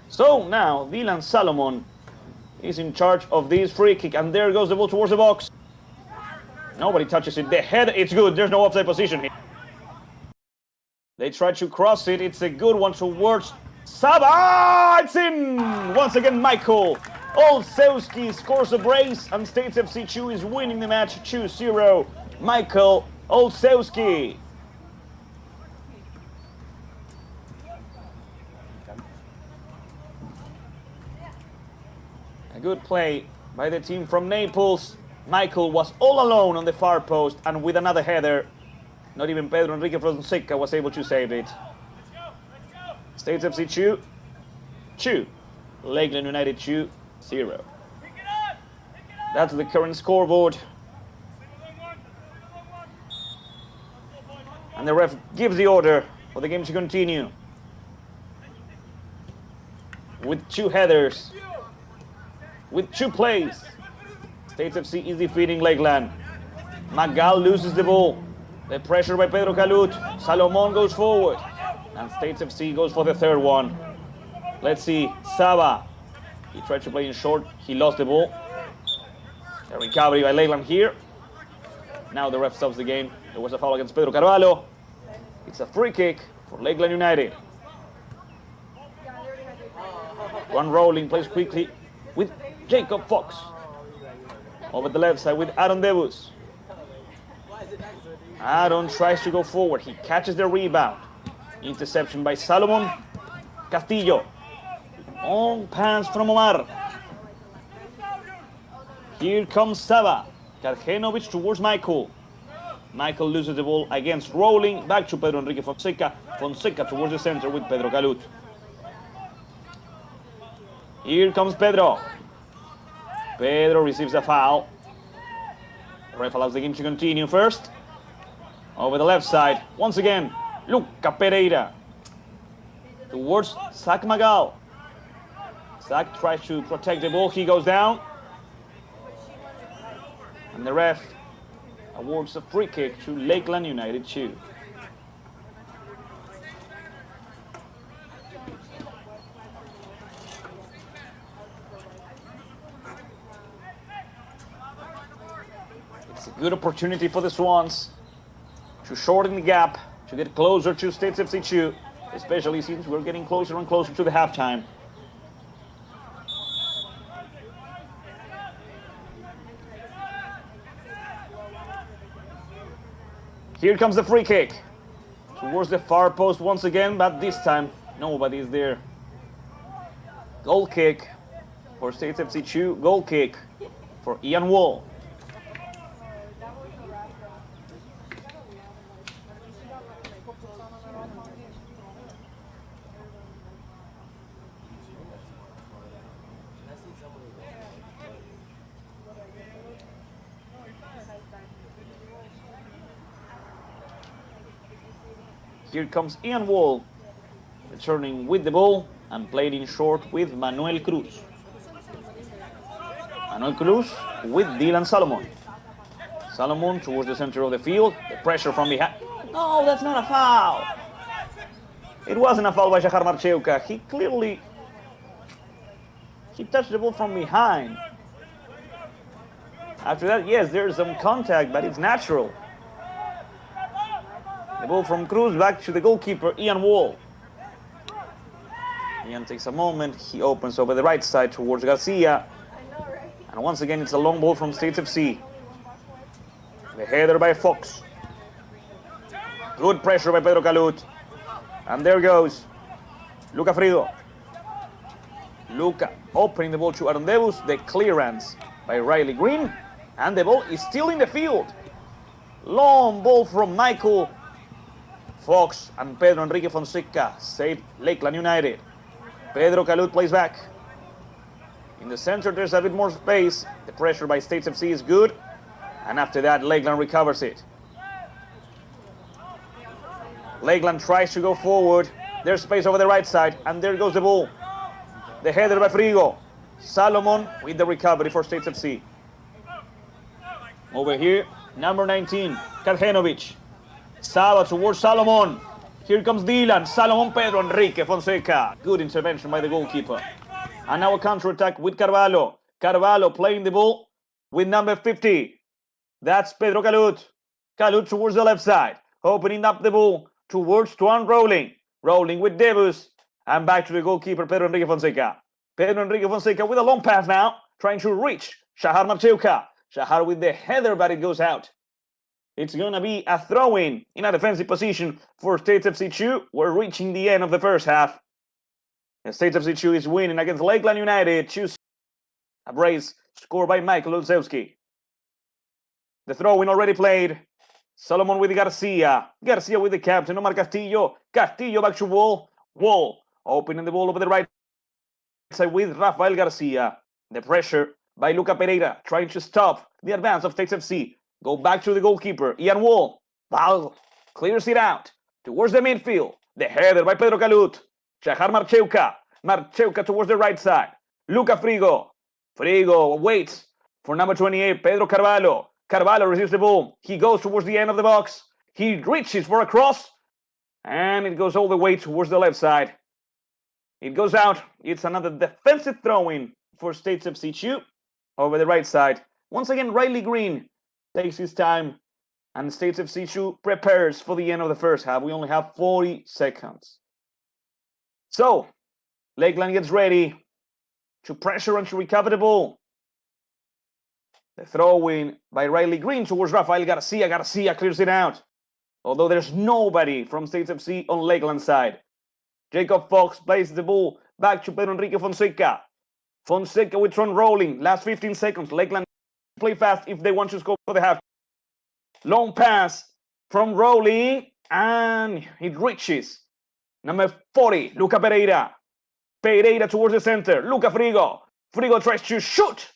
So now, Dylan Salomon is in charge of this free kick, and there goes the ball towards the box. Nobody touches it. The head, it's good. There's no offside position here. They try to cross it. It's a good one towards Saba. It's in! Once again, Michael Olszewski scores a brace, and States FC 2 is winning the match 2-0. Michael Olszewski. good play by the team from Naples. Michael was all alone on the far post, and with another header, not even Pedro Enrique Fonseca was able to save it. States FC 2. Lakeland United 2-0. That's the current scoreboard. And the ref gives the order for the game to continue. With 2 headers, with 2 plays, States FC is defeating Lakeland. Magal loses the ball. The pressure by Pedro Calut. Salomon goes forward. And States FC goes for the third one. Let's see, Saba. He tried to play in short. He lost the ball. A recovery by Lakeland here. Now the ref stops the game. There was a foul against Pedro Carvalho. It's a free kick for Lakeland United. One rolling, plays quickly with Jacob Fox. Over the left side with Aaron Debus. Aaron tries to go forward. He catches the rebound. Interception by Salomon. Castillo. Long pass from Omar. Here comes Saba. Karjenovic towards Michael. Michael loses the ball against Rowling. Back to Pedro Enrique Fonseca. Fonseca towards the center with Pedro Calut. Here comes Pedro. Pedro receives a foul. The ref allows the game to continue first. Over the left side. Once again, Luca Pereira. Towards Zach Magal. Zach tries to protect the ball. He goes down. And the ref awards a free kick to Lakeland United 2. It's a good opportunity for the Swans to shorten the gap, to get closer to States FC 2, especially since we're getting closer and closer to the halftime. Here comes the free kick towards the far post once again, but this time nobody is there. Goal kick for States FC 2, goal kick for Ian Wall. Here comes Ian Wall, returning with the ball and played in short with Manuel Cruz. Manuel Cruz with Dylan Salomon. Salomon towards the center of the field. The pressure from behind. No, that's not a foul. It wasn't a foul by Shahar Marcheuka. He touched the ball from behind. After that, yes, there's some contact, but it's natural. The ball from Cruz back to the goalkeeper, Ian Wall. Ian takes a moment. He opens over the right side towards Garcia. And once again, it's a long ball from States FC. The header by Fox. Good pressure by Pedro Calut. And there goes Luca Frido. Luca opening the ball to Aaron Debus. The clearance by Riley Green. And the ball is still in the field. Long ball from Michael. Fox and Pedro Enrique Fonseca save Lakeland United. Pedro Calut plays back. In the center, there's a bit more space. The pressure by States FC is good. And after that, Lakeland recovers it. Lakeland tries to go forward. There's space over the right side. And there goes the ball. The header by Frigo. Salomon with the recovery for States FC. Over here, number 19, Karjenovic. Saba towards Salomon. Here comes Dylan. Salomon, Pedro Enrique Fonseca. Good intervention by the goalkeeper. And now a counter-attack with Carvalho. Carvalho playing the ball with number 50. That's Pedro Calut. Calut towards the left side. Opening up the ball towards Tuan Rowling. Rowling with Debus. And back to the goalkeeper, Pedro Enrique Fonseca. Pedro Enrique Fonseca with a long pass now. Trying to reach Shahar Marcheuka. Shahar with the header, but it goes out. It's going to be a throw-in in a defensive position for States FC 2. We're reaching the end of the first half. And States FC 2 is winning against Lakeland United 2. A brace scored by Michael Olszewski. The throw-in already played. Solomon with Garcia. Garcia with the captain, Omar Castillo. Castillo back to Wall. Wall opening the ball over the right side with Rafael Garcia. The pressure by Luca Pereira trying to stop the advance of States FC. Go back to the goalkeeper, Ian Wall. Val clears it out towards the midfield. The header by Pedro Calut. Shahar Marcheuca. Marcheuca towards the right side. Luca Frigo. Frigo waits for number 28, Pedro Carvalho. Carvalho receives the ball. He goes towards the end of the box. He reaches for a cross. And it goes all the way towards the left side. It goes out. It's another defensive throw-in for States FC 2 over the right side. Once again, Riley Green takes his time. And States FC 2 prepares for the end of the first half. We only have 40 seconds. So, Lakeland gets ready to pressure and to recover the ball. The throw-in by Riley Green towards Rafael Garcia. Garcia clears it out. Although there's nobody from States FC on Lakeland side. Jacob Fox plays the ball back to Pedro Enrique Fonseca. Fonseca with Tron rolling. Last 15 seconds. Lakeland play fast if they want to score for the half. Long pass from Rowling. And it reaches number 40, Luca Pereira. Pereira towards the center. Luca Frigo. Frigo tries to shoot.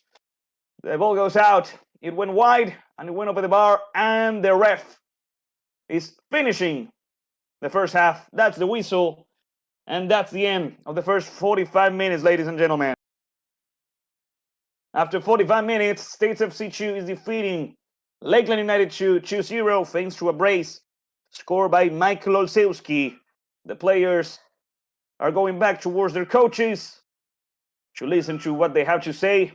The ball goes out. It went wide and it went over the bar. And the ref is finishing the first half. That's the whistle. And that's the end of the first 45 minutes, ladies and gentlemen. After 45 minutes, States FC 2 is defeating Lakeland United 2-0 thanks to a brace scored by Michael Olszewski. The players are going back towards their coaches to listen to what they have to say.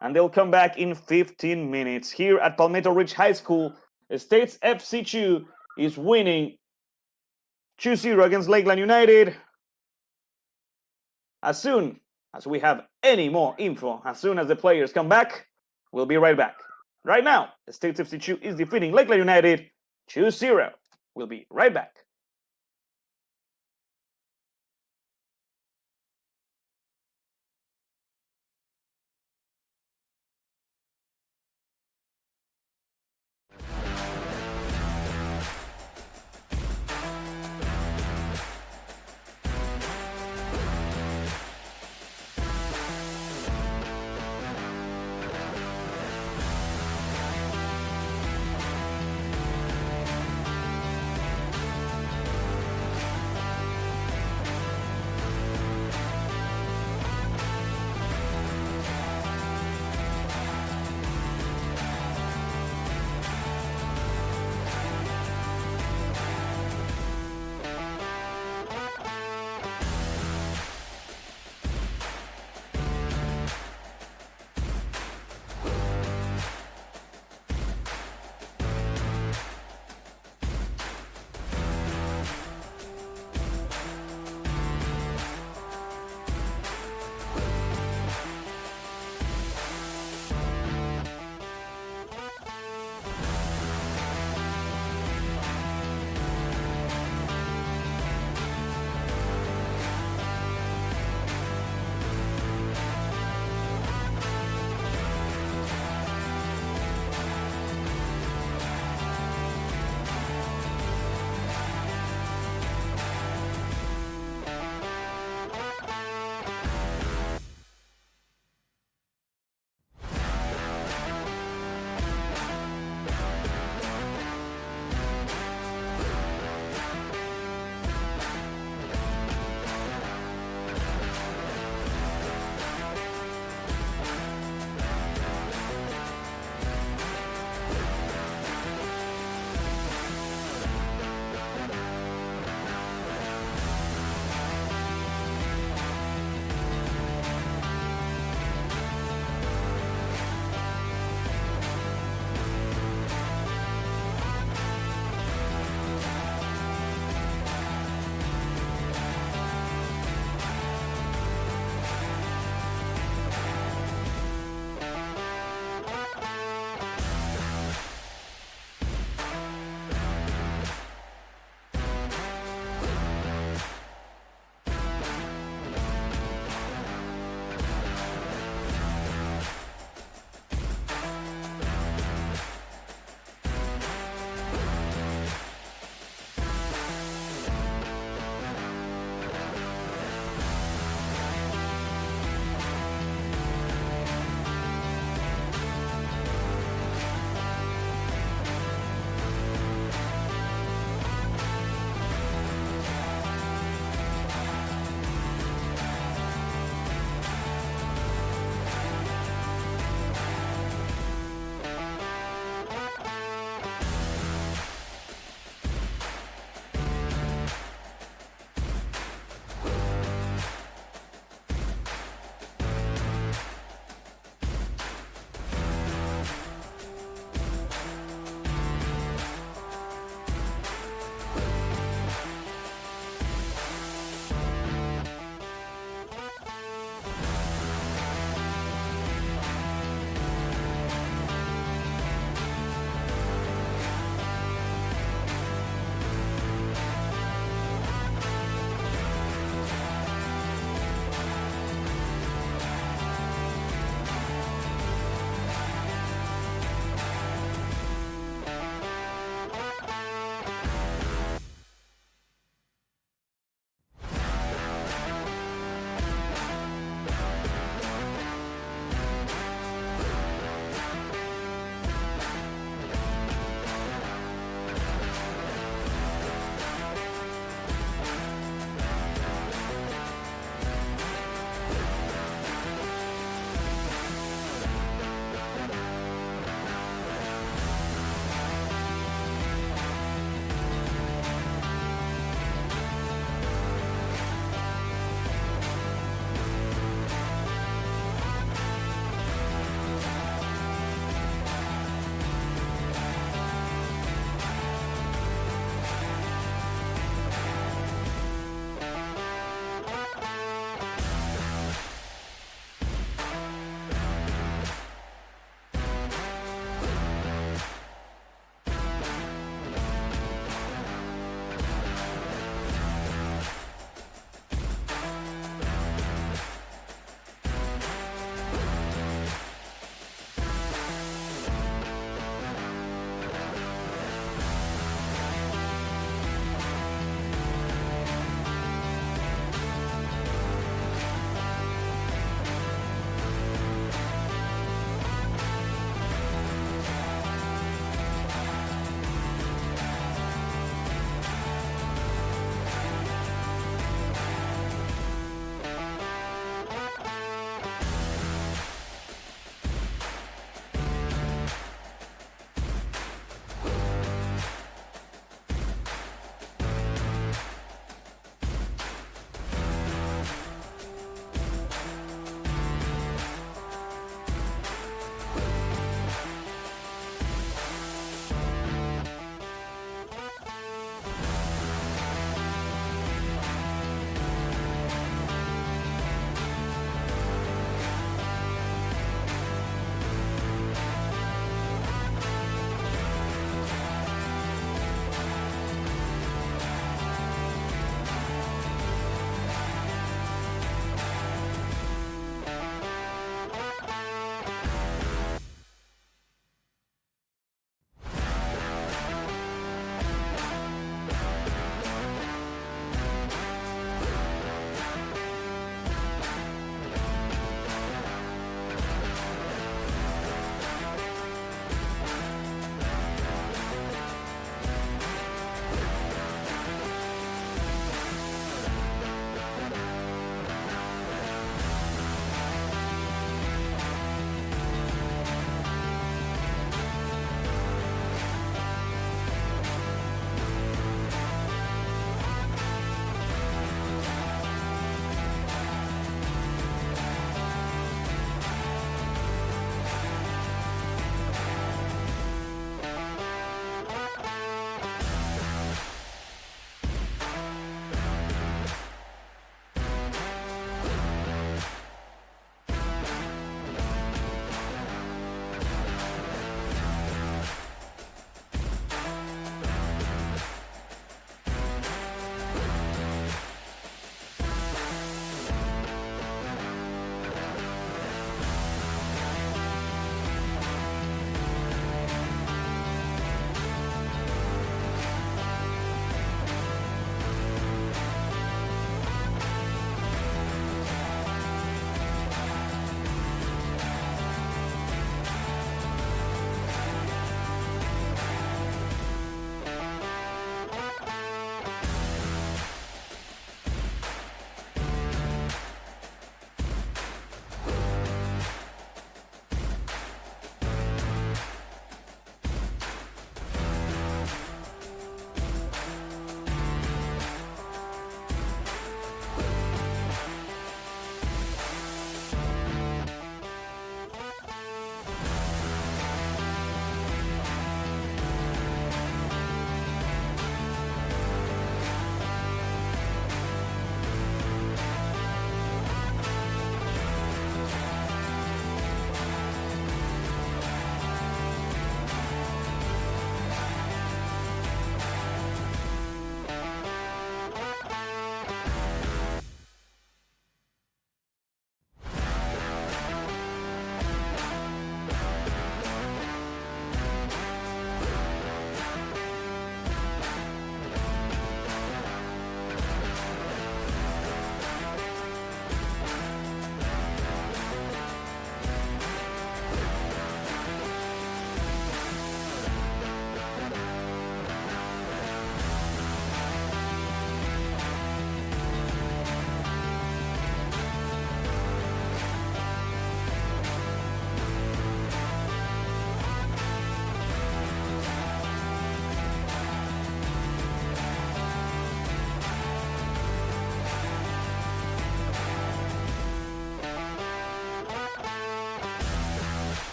And they'll come back in 15 minutes. Here at Palmetto Ridge High School, States FC 2 is winning 2-0 against Lakeland United. As soon as we have any more info, as soon as the players come back, we'll be right back. Right now, States FC 2 is defeating Lakeland United 2-0. We'll be right back.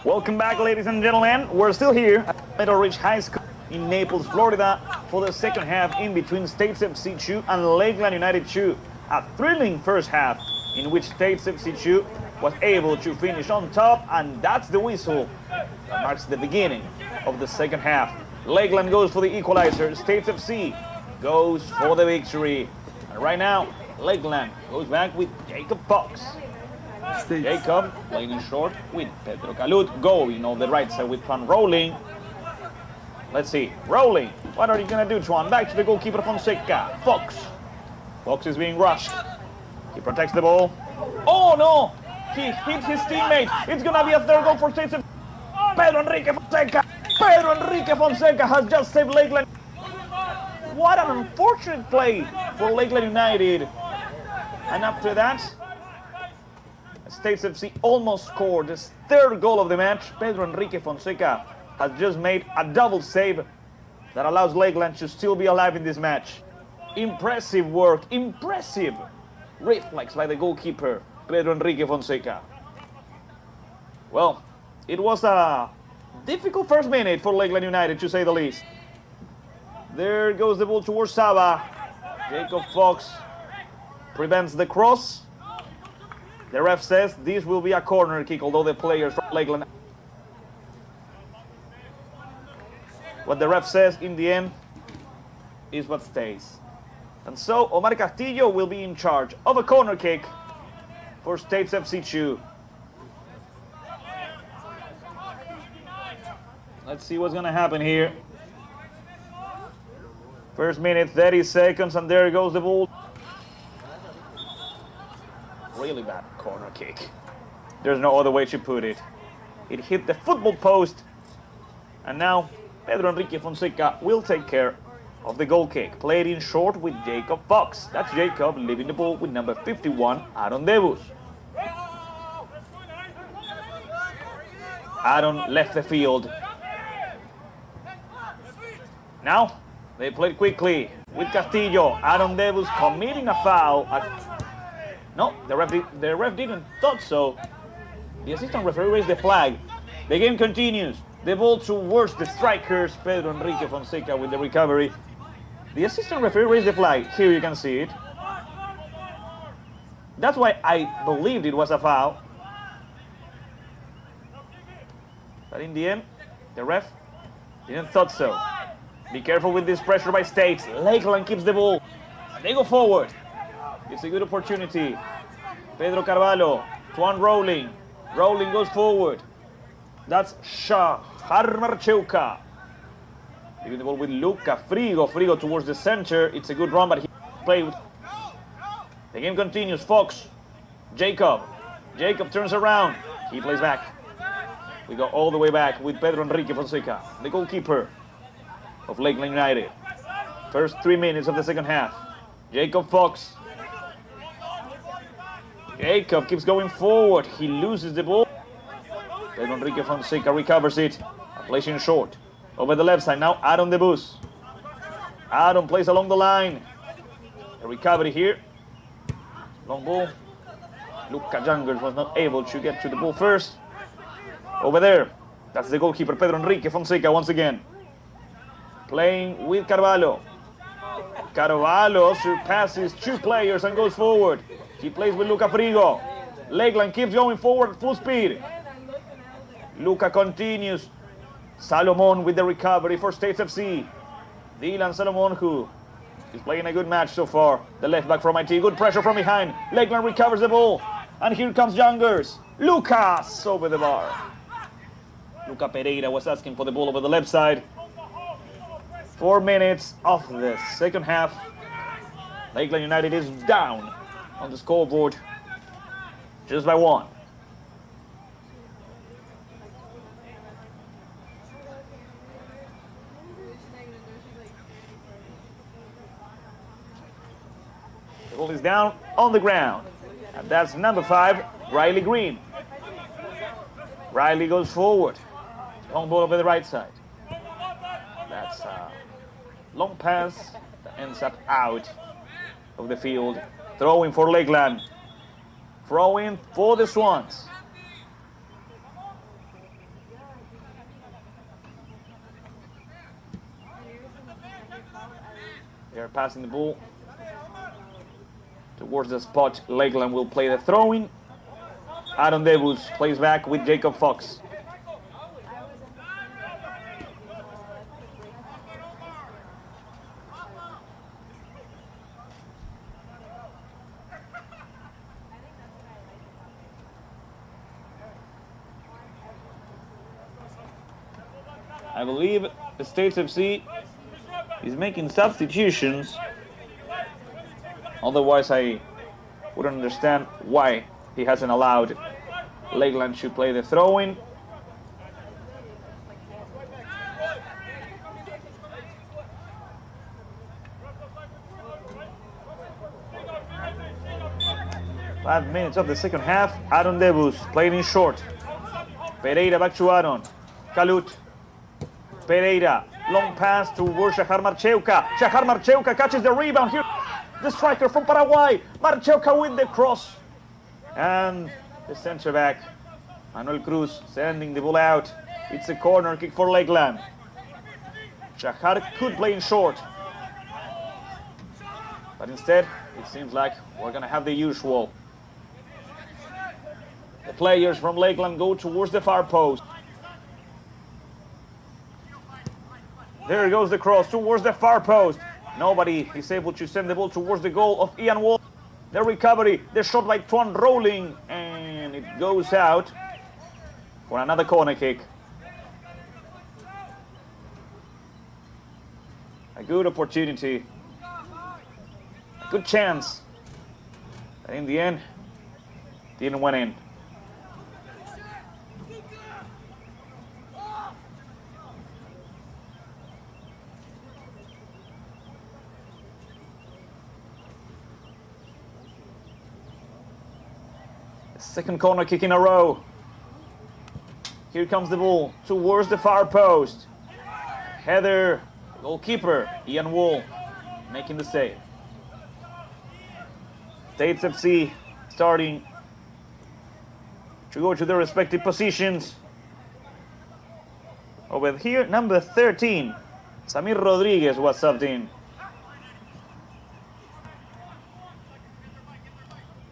Welcome back, ladies and gentlemen. We're still here at Meadow Ridge High School in Naples, Florida, for the second half in between States FC 2 and Lakeland United 2. A thrilling first half in which States FC 2 was able to finish on top, and that's the whistle that marks the beginning of the second half. Lakeland goes for the equalizer. States FC goes for the victory. And right now, Lakeland goes back with Jacob Fox. Jacob playing in short with Pedro Calut, going on the right side with Juan Rolling. Let's see, Rolling, what are you gonna do, Juan? Back to the goalkeeper Fonseca. Fox is being rushed. He protects the ball. Oh no! He hit his teammate. It's gonna be a third goal for States. Pedro Enrique Fonseca has just saved Lakeland. What an unfortunate play for Lakeland United. And after that, States FC almost scored his third goal of the match. Pedro Enrique Fonseca has just made a double save that allows Lakeland to still be alive in this match. Impressive work, impressive reflex by the goalkeeper, Pedro Enrique Fonseca. Well, it was a difficult first minute for Lakeland United, to say the least. There goes the ball towards Saba. Jacob Fox prevents the cross. The ref says this will be a corner kick, although the players from Lakeland. What the ref says in the end is what stays. And so Omar Castillo will be in charge of a corner kick for States FC 2. Let's see what's gonna happen here. First minute, 30 seconds, and there goes the ball. Really bad corner kick. There's no other way to put it. It hit the football post, and now Pedro Enrique Fonseca will take care of the goal kick. Played in short with Jacob Fox. That's Jacob leaving the ball with number 51, Aaron Debus. Aaron left the field. Now, they played quickly with Castillo. Aaron Debus committing a foul. No, the ref didn't thought so. The assistant referee raised the flag. The game continues. The ball towards the strikers. Pedro Enrique Fonseca with the recovery. The assistant referee raised the flag. Here you can see it. That's why I believed it was a foul. But in the end, the ref didn't thought so. Be careful with this pressure by States. Lakeland keeps the ball. They go forward. It's a good opportunity. Pedro Carvalho, Juan Rolling. Rolling goes forward. That's Shahar Marcheuca. Giving the ball with Luca Frigo. Frigo towards the center. It's a good run, but he played. The game continues. Fox. Jacob. Jacob turns around. He plays back. We go all the way back with Pedro Enrique Fonseca, the goalkeeper of Lakeland United. First 3 minutes of the second half. Jacob Fox. Jacob keeps going forward. He loses the ball. Pedro Enrique Fonseca recovers it. Placing short. Over the left side now, Aaron Debus. Aaron plays along the line. A recovery here. Long ball. Luca Jungers was not able to get to the ball first. Over there. That's the goalkeeper, Pedro Enrique Fonseca, once again. Playing with Carvalho. Carvalho surpasses two players and goes forward. He plays with Luca Frigo. Lakeland keeps going forward at full speed. Luca continues. Salomon with the recovery for States FC. Dylan Salomon, who is playing a good match so far. The left back from IT. Good pressure from behind. Lakeland recovers the ball. And here comes Youngers. Lucas over the bar. Luca Pereira was asking for the ball over the left side. 4 minutes of the second half. Lakeland United is down on the scoreboard just by one. The ball is down on the ground. And that's number 5, Riley Green. Riley goes forward. Long ball over the right side. That's a long pass that ends up out of the field. Throwing for Lakeland. Throwing for the Swans. They're passing the ball towards the spot. Lakeland will play the throw-in. Aaron Debus plays back with Jacob Fox. I believe the States FC is making substitutions. Otherwise, I wouldn't understand why he hasn't allowed Lakeland to play the throw-in. Five minutes of the second half. Aaron Debus playing in short. Pereira back to Aaron. Kalut. Pereira, long pass towards Shahar Marcheuca. Shahar Marcheuca catches the rebound here. The striker from Paraguay. Marcheuca with the cross. And the center back, Manuel Cruz, sending the ball out. It's a corner kick for Lakeland. Shahar could play in short. But instead, it seems like we're going to have the usual. The players from Lakeland go towards the far post. There goes the cross towards the far post. Nobody is able to send the ball towards the goal of Ian Wall. The recovery, the shot by Tuan rolling, and it goes out for another corner kick. A good opportunity, a good chance, but in the end, didn't went in. Second corner kick in a row. Here comes the ball towards the far post. Header, goalkeeper, Ian Wall, making the save. States FC starting to go to their respective positions. Over here, number 13, Samir Rodriguez was subbed in.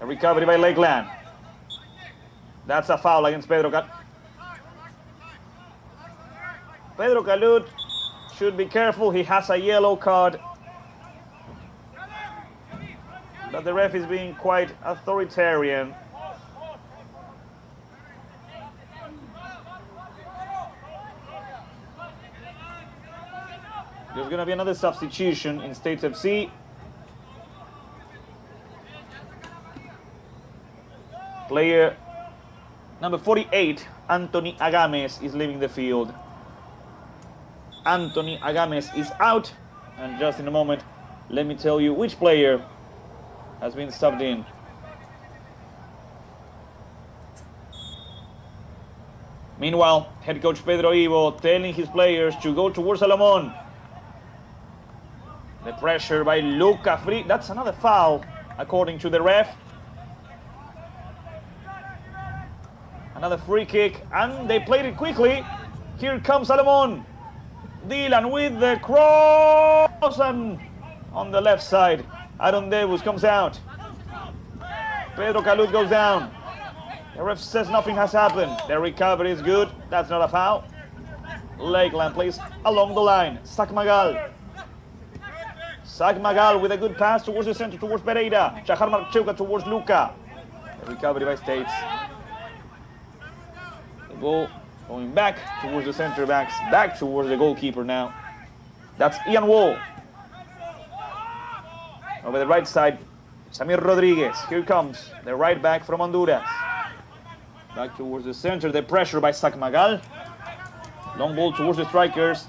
A recovery by Lakeland. That's a foul against Pedro Calut should be careful. He has a yellow card. But the ref is being quite authoritarian. There's going to be another substitution in States FC. Player number 48, Anthony Agames, is leaving the field. Anthony Agames is out. And just in a moment, let me tell you which player has been subbed in. Meanwhile, head coach Pedro Ivo telling his players to go towards Salomon. The pressure by Luca Free. That's another foul, according to the ref. Another free kick, and they played it quickly. Here comes Salomon. Dylan with the cross, and on the left side, Aaron Debus comes out. Pedro Calut goes down. The ref says nothing has happened. The recovery is good. That's not a foul. Lakeland plays along the line. Zach Magal with a good pass towards the center, towards Pereira. Shahar Marcheuca towards Luca. The recovery by States. The ball going back towards the center backs, back towards the goalkeeper now. That's Ian Wall. Over the right side, Samir Rodriguez. Here comes the right back from Honduras. Back towards the center, the pressure by Zach Magal. Long ball towards the strikers.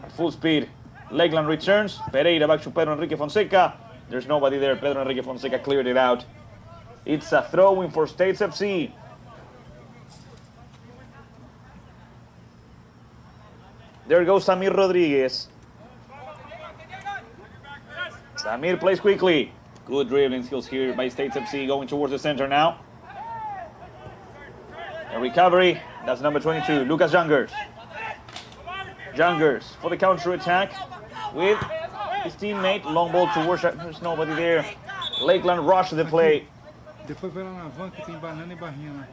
At full speed, Lakeland returns. Pereira back to Pedro Enrique Fonseca. There's nobody there. Pedro Enrique Fonseca cleared it out. It's a throw-in for States FC. There goes Samir Rodriguez. Samir plays quickly. Good dribbling skills here by States FC, going towards the center now. A recovery. That's number 22, Lucas Jungers. Jungers for the counter attack with his teammate. Long ball towards, there's nobody there. Lakeland rushed the play. Depois vai lá na van que tem banana e barrinha lá.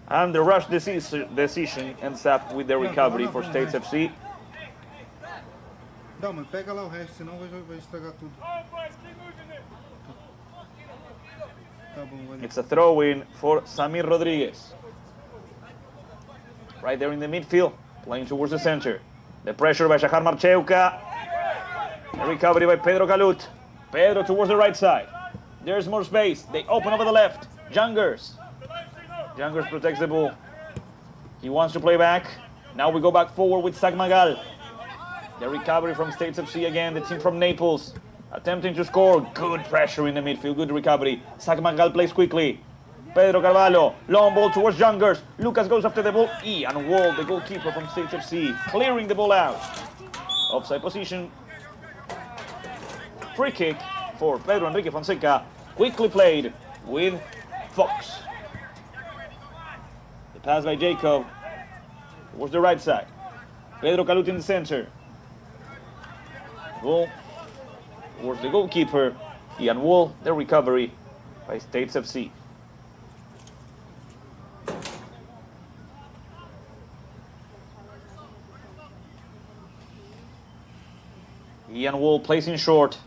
And the rush decision ends up with the recovery for States FC. Não, mas pega lá o resto, senão vai estragar tudo. Tá bom, valeu. It's a throw-in for Samir Rodriguez. Right there in the midfield, playing towards the center. The pressure by Shahar Marcheuca. The recovery by Pedro Calut. Pedro towards the right side. There's more space. They open over the left. Jungers protects the ball. He wants to play back. Now we go back forward with Sagmagal. The recovery from States FC again, the team from Naples. Attempting to score. Good pressure in the midfield, good recovery. Sagmagal plays quickly. Pedro Carvalho, long ball towards Jungers. Lucas goes after the ball. Ian Wall, the goalkeeper from States FC, clearing the ball out. Offside position. Free kick for Pedro Enrique Fonseca. Quickly played with Fox. The pass by Jacob towards the right side. Pedro Calut in the center. Ball towards the goalkeeper. Ian Wall, the recovery by States FC. Ian Wall plays in short.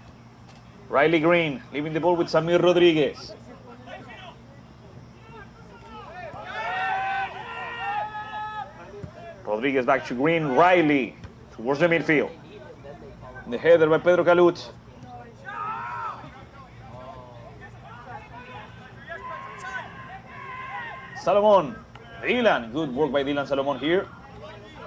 Riley Green leaving the ball with Samir Rodriguez. Rodriguez back to Green. Riley towards the midfield. The header by Pedro Calut. Salomon. Dylan. Good work by Dylan Salomon here.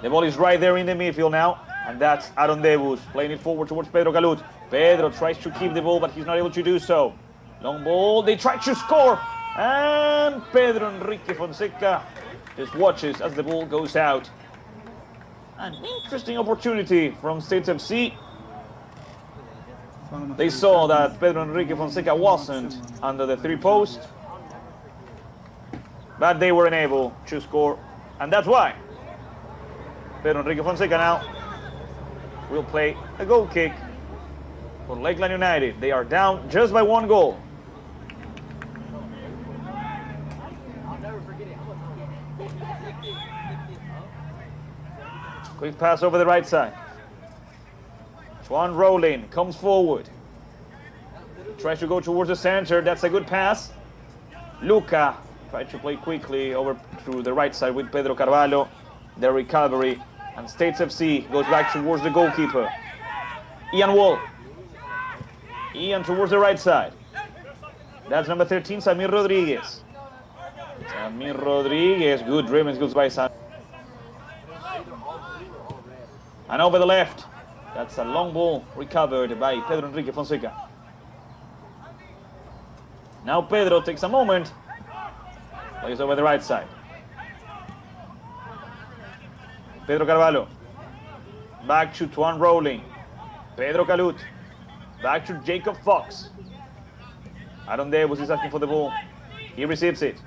The ball is right there in the midfield now. And that's Aaron Debus playing it forward towards Pedro Calut. Pedro tries to keep the ball, but he's not able to do so. Long ball, they try to score. And Pedro Enrique Fonseca just watches as the ball goes out. An interesting opportunity from States FC. They saw that Pedro Enrique Fonseca wasn't under the three post, but they weren't able to score. And that's why Pedro Enrique Fonseca now will play a goal kick for Lakeland United. They are down just by one goal. Quick pass over the right side. Juan Rowling comes forward. Tries to go towards the center. That's a good pass. Luca tried to play quickly over to the right side with Pedro Carvalho. The recovery. And States FC goes back towards the goalkeeper. Ian Wall. Ian towards the right side. That's number 13, Samir Rodriguez. Samir Rodriguez. Good dribbles goes by Sam. And over the left. That's a long ball recovered by Pedro Enrique Fonseca. Now Pedro takes a moment. Plays over the right side. Pedro Carvalho. Back to Tuan Rowling. Pedro Calut. Back to Jacob Fox. Aaron Debus is asking for the ball. He receives it.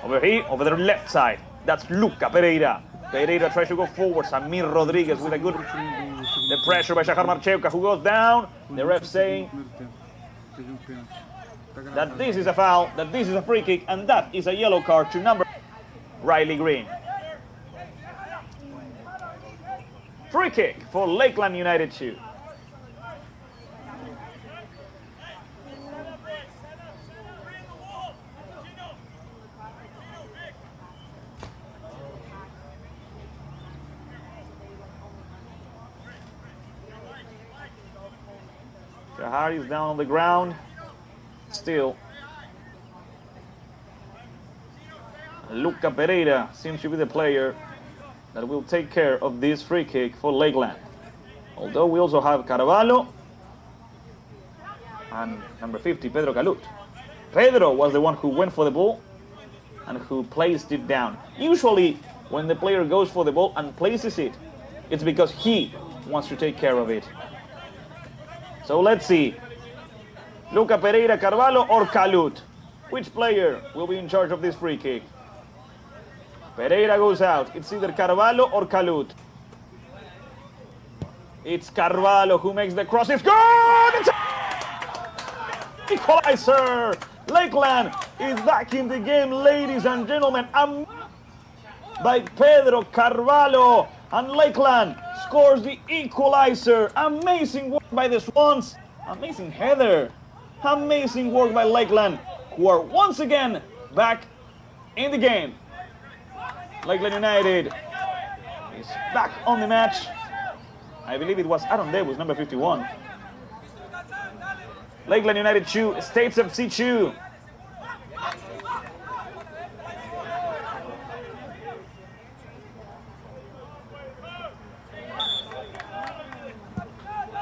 Over here, over the left side. That's Luca Pereira. Pereira tries to go forward. Samir Rodriguez with a good... The pressure by Shahar Marcheuca, who goes down. The ref saying that this is a foul, that this is a free kick, and that is a yellow card to number Riley Green. Free kick for Lakeland United 2. Shahar is down on the ground. Still. Luca Pereira seems to be the player that will take care of this free kick for Lakeland. Although we also have Carvalho and number 50, Pedro Calut. Pedro was the one who went for the ball and who placed it down. Usually, when the player goes for the ball and places it, it's because he wants to take care of it. So let's see. Luca Pereira, Carvalho, or Calut? Which player will be in charge of this free kick? Pereira goes out. It's either Carvalho or Calut. It's Carvalho who makes the cross. It's good! It's equalizer! Lakeland is back in the game, ladies and gentlemen. By Pedro Carvalho, and Lakeland scores the equalizer. Amazing work by the Swans. Amazing header. Amazing work by Lakeland, who are once again back in the game. Lakeland United is back on the match. I believe it was Aaron Davis, number 51. Lakeland United 2, States FC 2.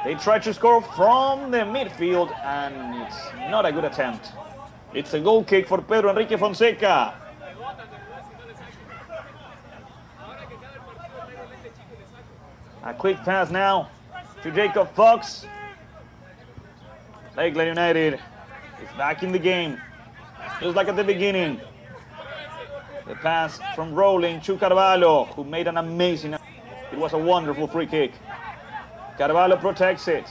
They try to score from the midfield, and it's not a good attempt. It's a goal kick for Pedro Enrique Fonseca. A quick pass now to Jacob Fox. Lakeland United is back in the game, just like at the beginning. The pass from Rowling to Carvalho, who made an amazing... It was a wonderful free kick. Carvalho protects it.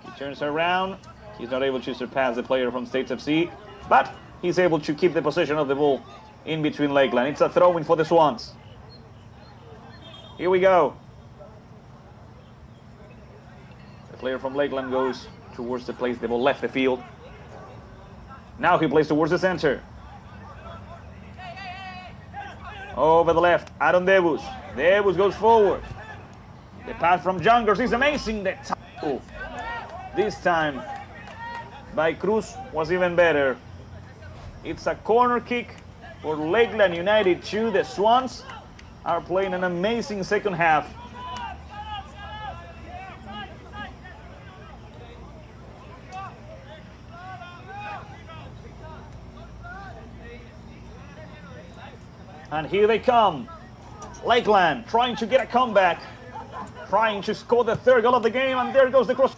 He turns around. He's not able to surpass the player from States FC, but he's able to keep the possession of the ball in between Lakeland. It's a throw-in for the Swans. Here we go. The player from Lakeland goes towards the place the ball left the field. Now he plays towards the center. Over the left, Aaron Davis. Davis goes forward. The pass from Youngers is amazing. The tackle this time by Cruz was even better. It's a corner kick for Lakeland United 2. The Swans are playing an amazing second half. And here they come. Lakeland trying to get a comeback, trying to score the third goal of the game, and there goes the cross.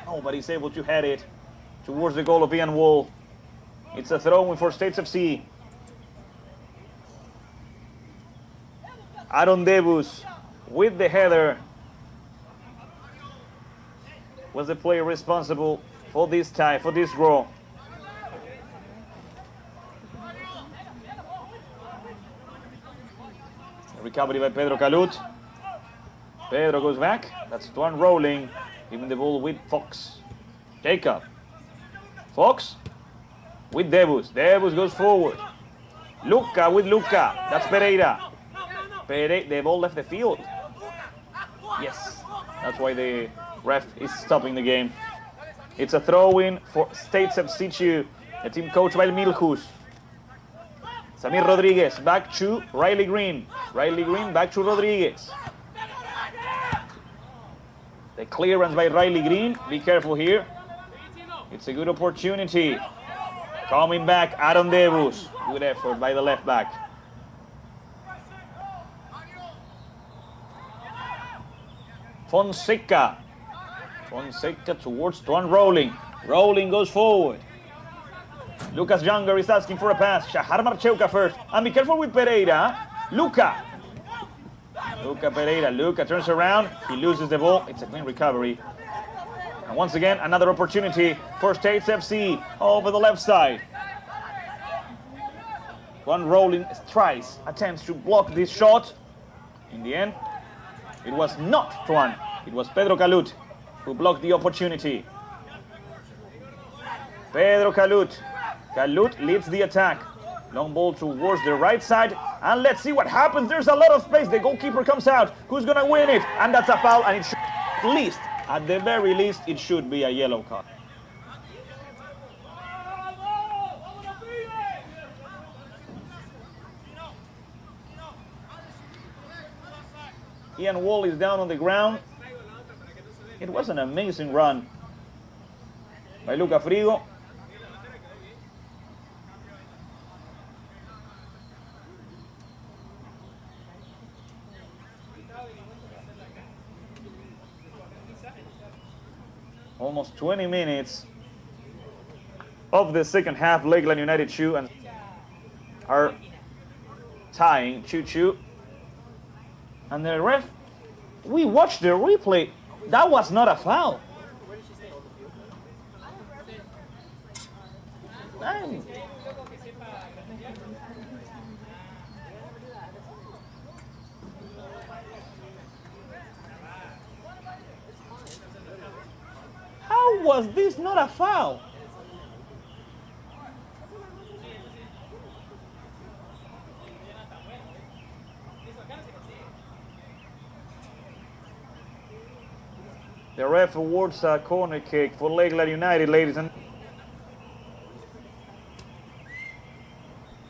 Nobody's able to head it towards the goal of Ian Wall. It's a throw-in for States FC. Aaron Davis with the header was the player responsible for this tie, for this draw. Recovery by Pedro Calut. Pedro goes back. That's Tuan Rowling. Giving the ball with Fox. Jacob. Fox with Davis. Davis goes forward. Luca with Luca. That's Pereira. The ball left the field. Yes. That's why the ref is stopping the game. It's a throw-in for States FC 2. The team coached by Milhus. Samir Rodriguez back to Riley Green. Riley Green back to Rodriguez. The clearance by Riley Green. Be careful here. It's a good opportunity. Coming back, Aaron Davis. Good effort by the left back. Fonseca. Fonseca towards Tuan Rowling. Rowling goes forward. Lucas Younger is asking for a pass. Shahar Marcheuca first. And be careful with Pereira. Luca. Luca Pereira. Luca turns around. He loses the ball. It's a clean recovery. And once again, another opportunity for States FC over the left side. One Rowling tries, attempts to block this shot. In the end, it was not Tuan. It was Pedro Calut who blocked the opportunity. Pedro Calut. Calut leads the attack. Long ball towards the right side. And let's see what happens. There's a lot of space. The goalkeeper comes out. Who's going to win it? And that's a foul. And it should, at the very least, it should be a yellow card. Ian Wall is down on the ground. It was an amazing run by Luca Frigo. Almost 20 minutes of the second half. Lakeland United 2 and are tying 2-2. And the ref We watched the replay. That was not a foul. Damn. How was this not a foul? The ref awards a corner kick for Lakeland United, ladies and...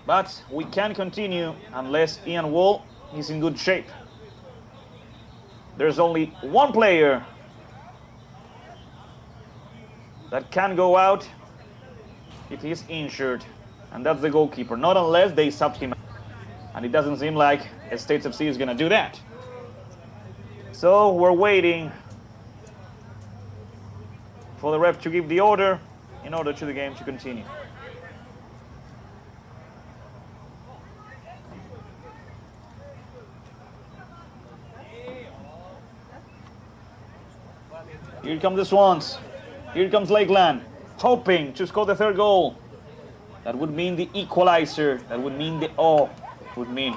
But we can't continue unless Ian Wall is in good shape. There's only one player that can go out if he's injured, and that's the goalkeeper. Not unless they sub him. And it doesn't seem like States FC is going to do that. So we're waiting for the ref to give the order in order to the game to continue. Here come the Swans. Here comes Lakeland, hoping to score the third goal. That would mean the equalizer. That would mean the would mean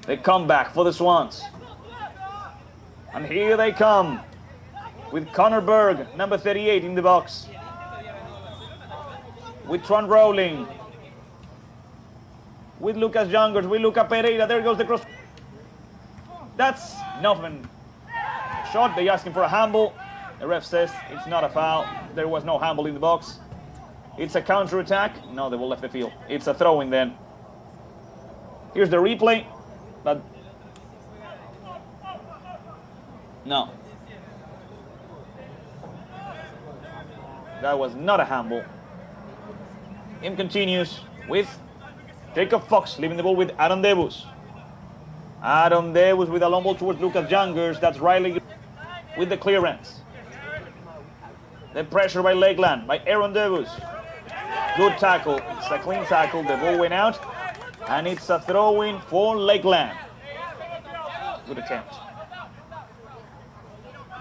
the comeback for the Swans. And here they come with Connor Berg, number 38 in the box. With Tron Rowling. With Lucas Youngers, with Luca Pereira. There goes the cross. That's nothing. Shot, they asking for a handball. The ref says it's not a foul. There was no handball in the box. It's a counter attack. No, they will left the field. It's a throw-in then. Here's the replay. But no. That was not a handball. Game continues with Jacob Fox leaving the ball with Aaron Debus. Aaron Debus with a long ball towards Lucas Youngers. That's Riley with the clearance. The pressure by Lakeland, by Aaron Debus. Good tackle. It's a clean tackle. The ball went out. And it's a throw-in for Lakeland. Good attempt.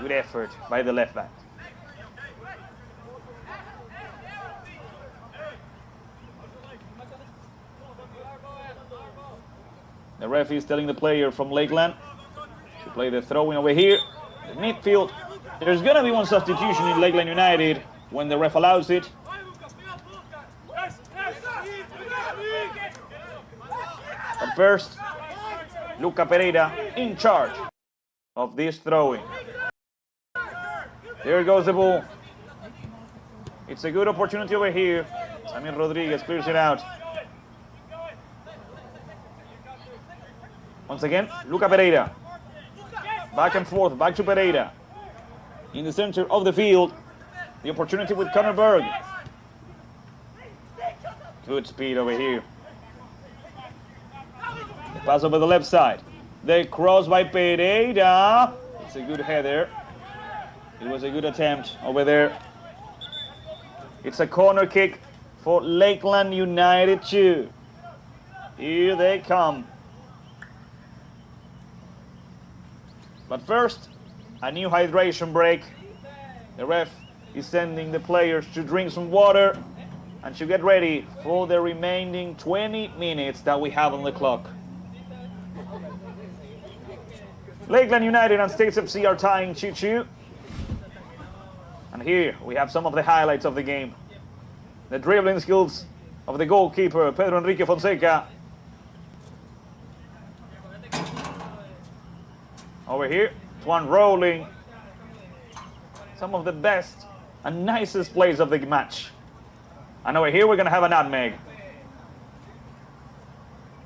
Good effort by the left back. The ref is telling the player from Lakeland to play the throw-in over here. The midfield. There's going to be one substitution in Lakeland United when the ref allows it. But first, Luca Pereira in charge of this throwing. There goes the ball. It's a good opportunity over here. Samir Rodriguez clears it out. Once again, Luca Pereira. Back and forth, back to Pereira. In the center of the field, the opportunity with Connor Berg. Good speed over here. The pass over the left side. The cross by Pereira. It's a good header. It was a good attempt over there. It's a corner kick for Lakeland United 2. Here they come. But first, a new hydration break. The ref is sending the players to drink some water and to get ready for the remaining 20 minutes that we have on the clock. Lakeland United and States FC are tying 2-2. And here we have some of the highlights of the game. The dribbling skills of the goalkeeper, Pedro Enrique Fonseca. Over here, Twan Rowling. Some of the best and nicest plays of the match. And over here, we're going to have a nutmeg.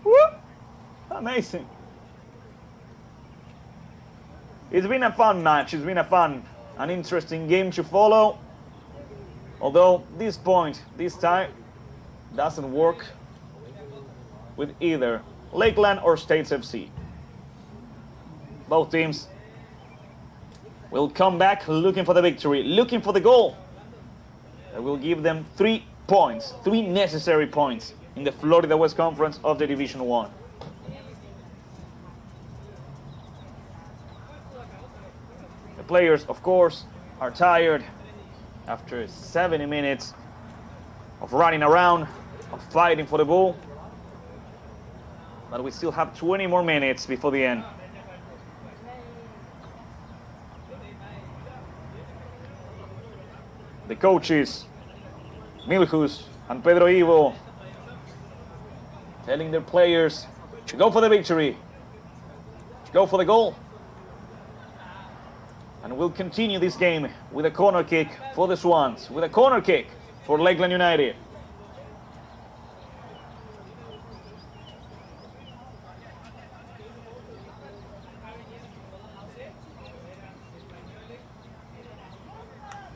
Woo! Amazing. It's been a fun match. It's been an interesting game to follow. Although this time, doesn't work with either Lakeland or States FC. Both teams will come back looking for the victory, looking for the goal that will give them 3 points, 3 necessary points in the Florida West Conference of the Division 1. players, of course, are tired after 70 minutes of running around, of fighting for the ball. But we still have 20 more minutes before the end. The coaches, Milhus and Pedro Ivo, telling their players to go for the victory, to go for the goal. And we'll continue this game with a corner kick for the Swans, with a corner kick for Lakeland United.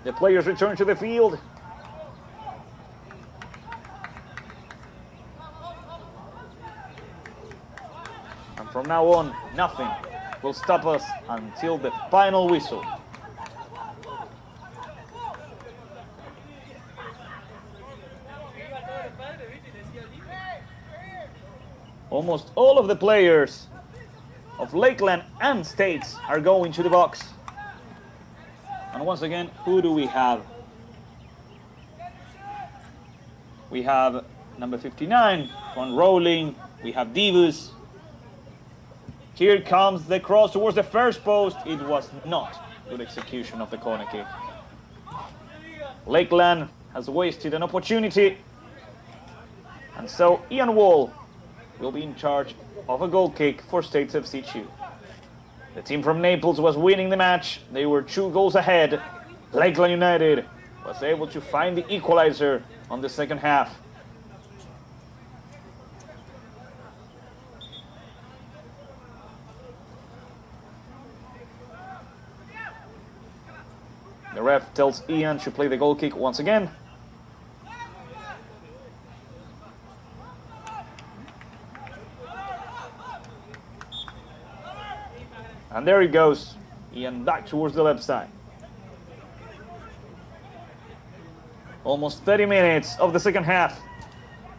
The players return to the field. And from now on, nothing will stop us until the final whistle. Almost all of the players of Lakeland and States are going to the box. And once again, who do we have? We have number 59, Juan Rowling. We have Divus. Here comes the cross towards the first post. It was not good execution of the corner kick. Lakeland has wasted an opportunity. And so Ian Wall will be in charge of a goal kick for States FC 2. The team from Naples was winning the match. They were 2 goals ahead. Lakeland United was able to find the equalizer on the second half. The ref tells Ian to play the goal kick once again. And there he goes. Ian back towards the left side. Almost 30 minutes of the second half.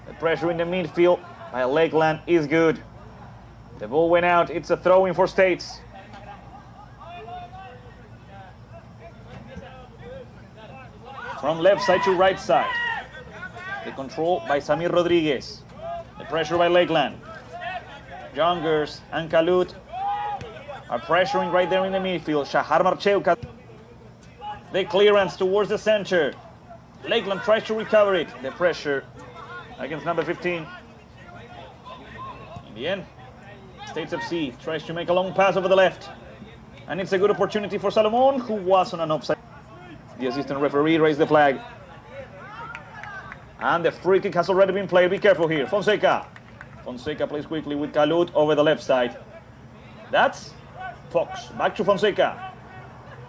The pressure in the midfield by Lakeland is good. The ball went out. It's a throw-in for States. From left side to right side. The control by Samir Rodriguez. The pressure by Lakeland. Youngers and Kalut are pressuring right there in the midfield. Shahar Marcheuka. The clearance towards the center. Lakeland tries to recover it. The pressure against number 15. In the end, States FC tries to make a long pass over the left. And it's a good opportunity for Salomon, who was on an offside. The assistant referee raised the flag. And the free kick has already been played. Be careful here. Fonseca. Fonseca plays quickly with Kalut over the left side. That's Fox. Back to Fonseca.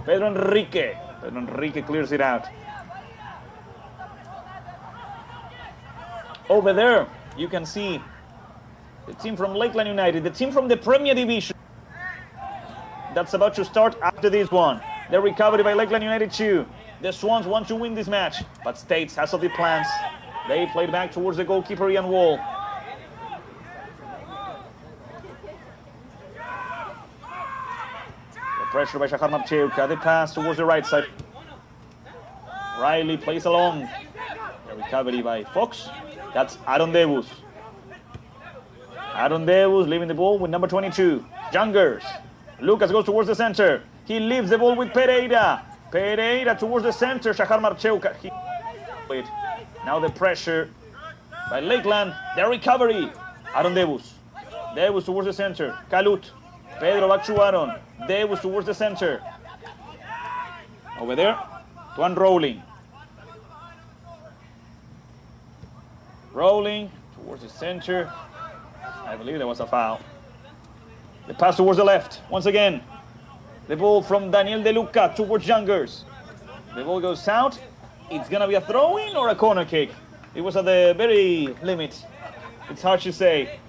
Pedro Enrique. Pedro Enrique clears it out. Over there, you can see the team from Lakeland United, the team from the Premier Division. That's about to start after this one. The recovery by Lakeland United 2. The Swans want to win this match, but States has other plans. They played back towards the goalkeeper Ian Wall. The pressure by Shahar Marcheuka. The pass towards the right side. Riley plays along. The recovery by Fox. That's Aaron Debus. Aaron Debus leaving the ball with number 22. Youngers. Lucas goes towards the center. He leaves the ball with Pereira. Pereira towards the center. Shahar Marcheuka. Now the pressure by Lakeland. The recovery. Aaron Debus. Debus towards the center. Kalut. Pedro back to Aaron. Debus towards the center. Over there. Juan Rowling. Rolling towards the center. I believe there was a foul. The pass towards the left. Once again. The ball from Daniel De Luca towards Youngers. The ball goes out. It's going to be a throw-in or a corner kick. It was at the very limit. It's hard to say.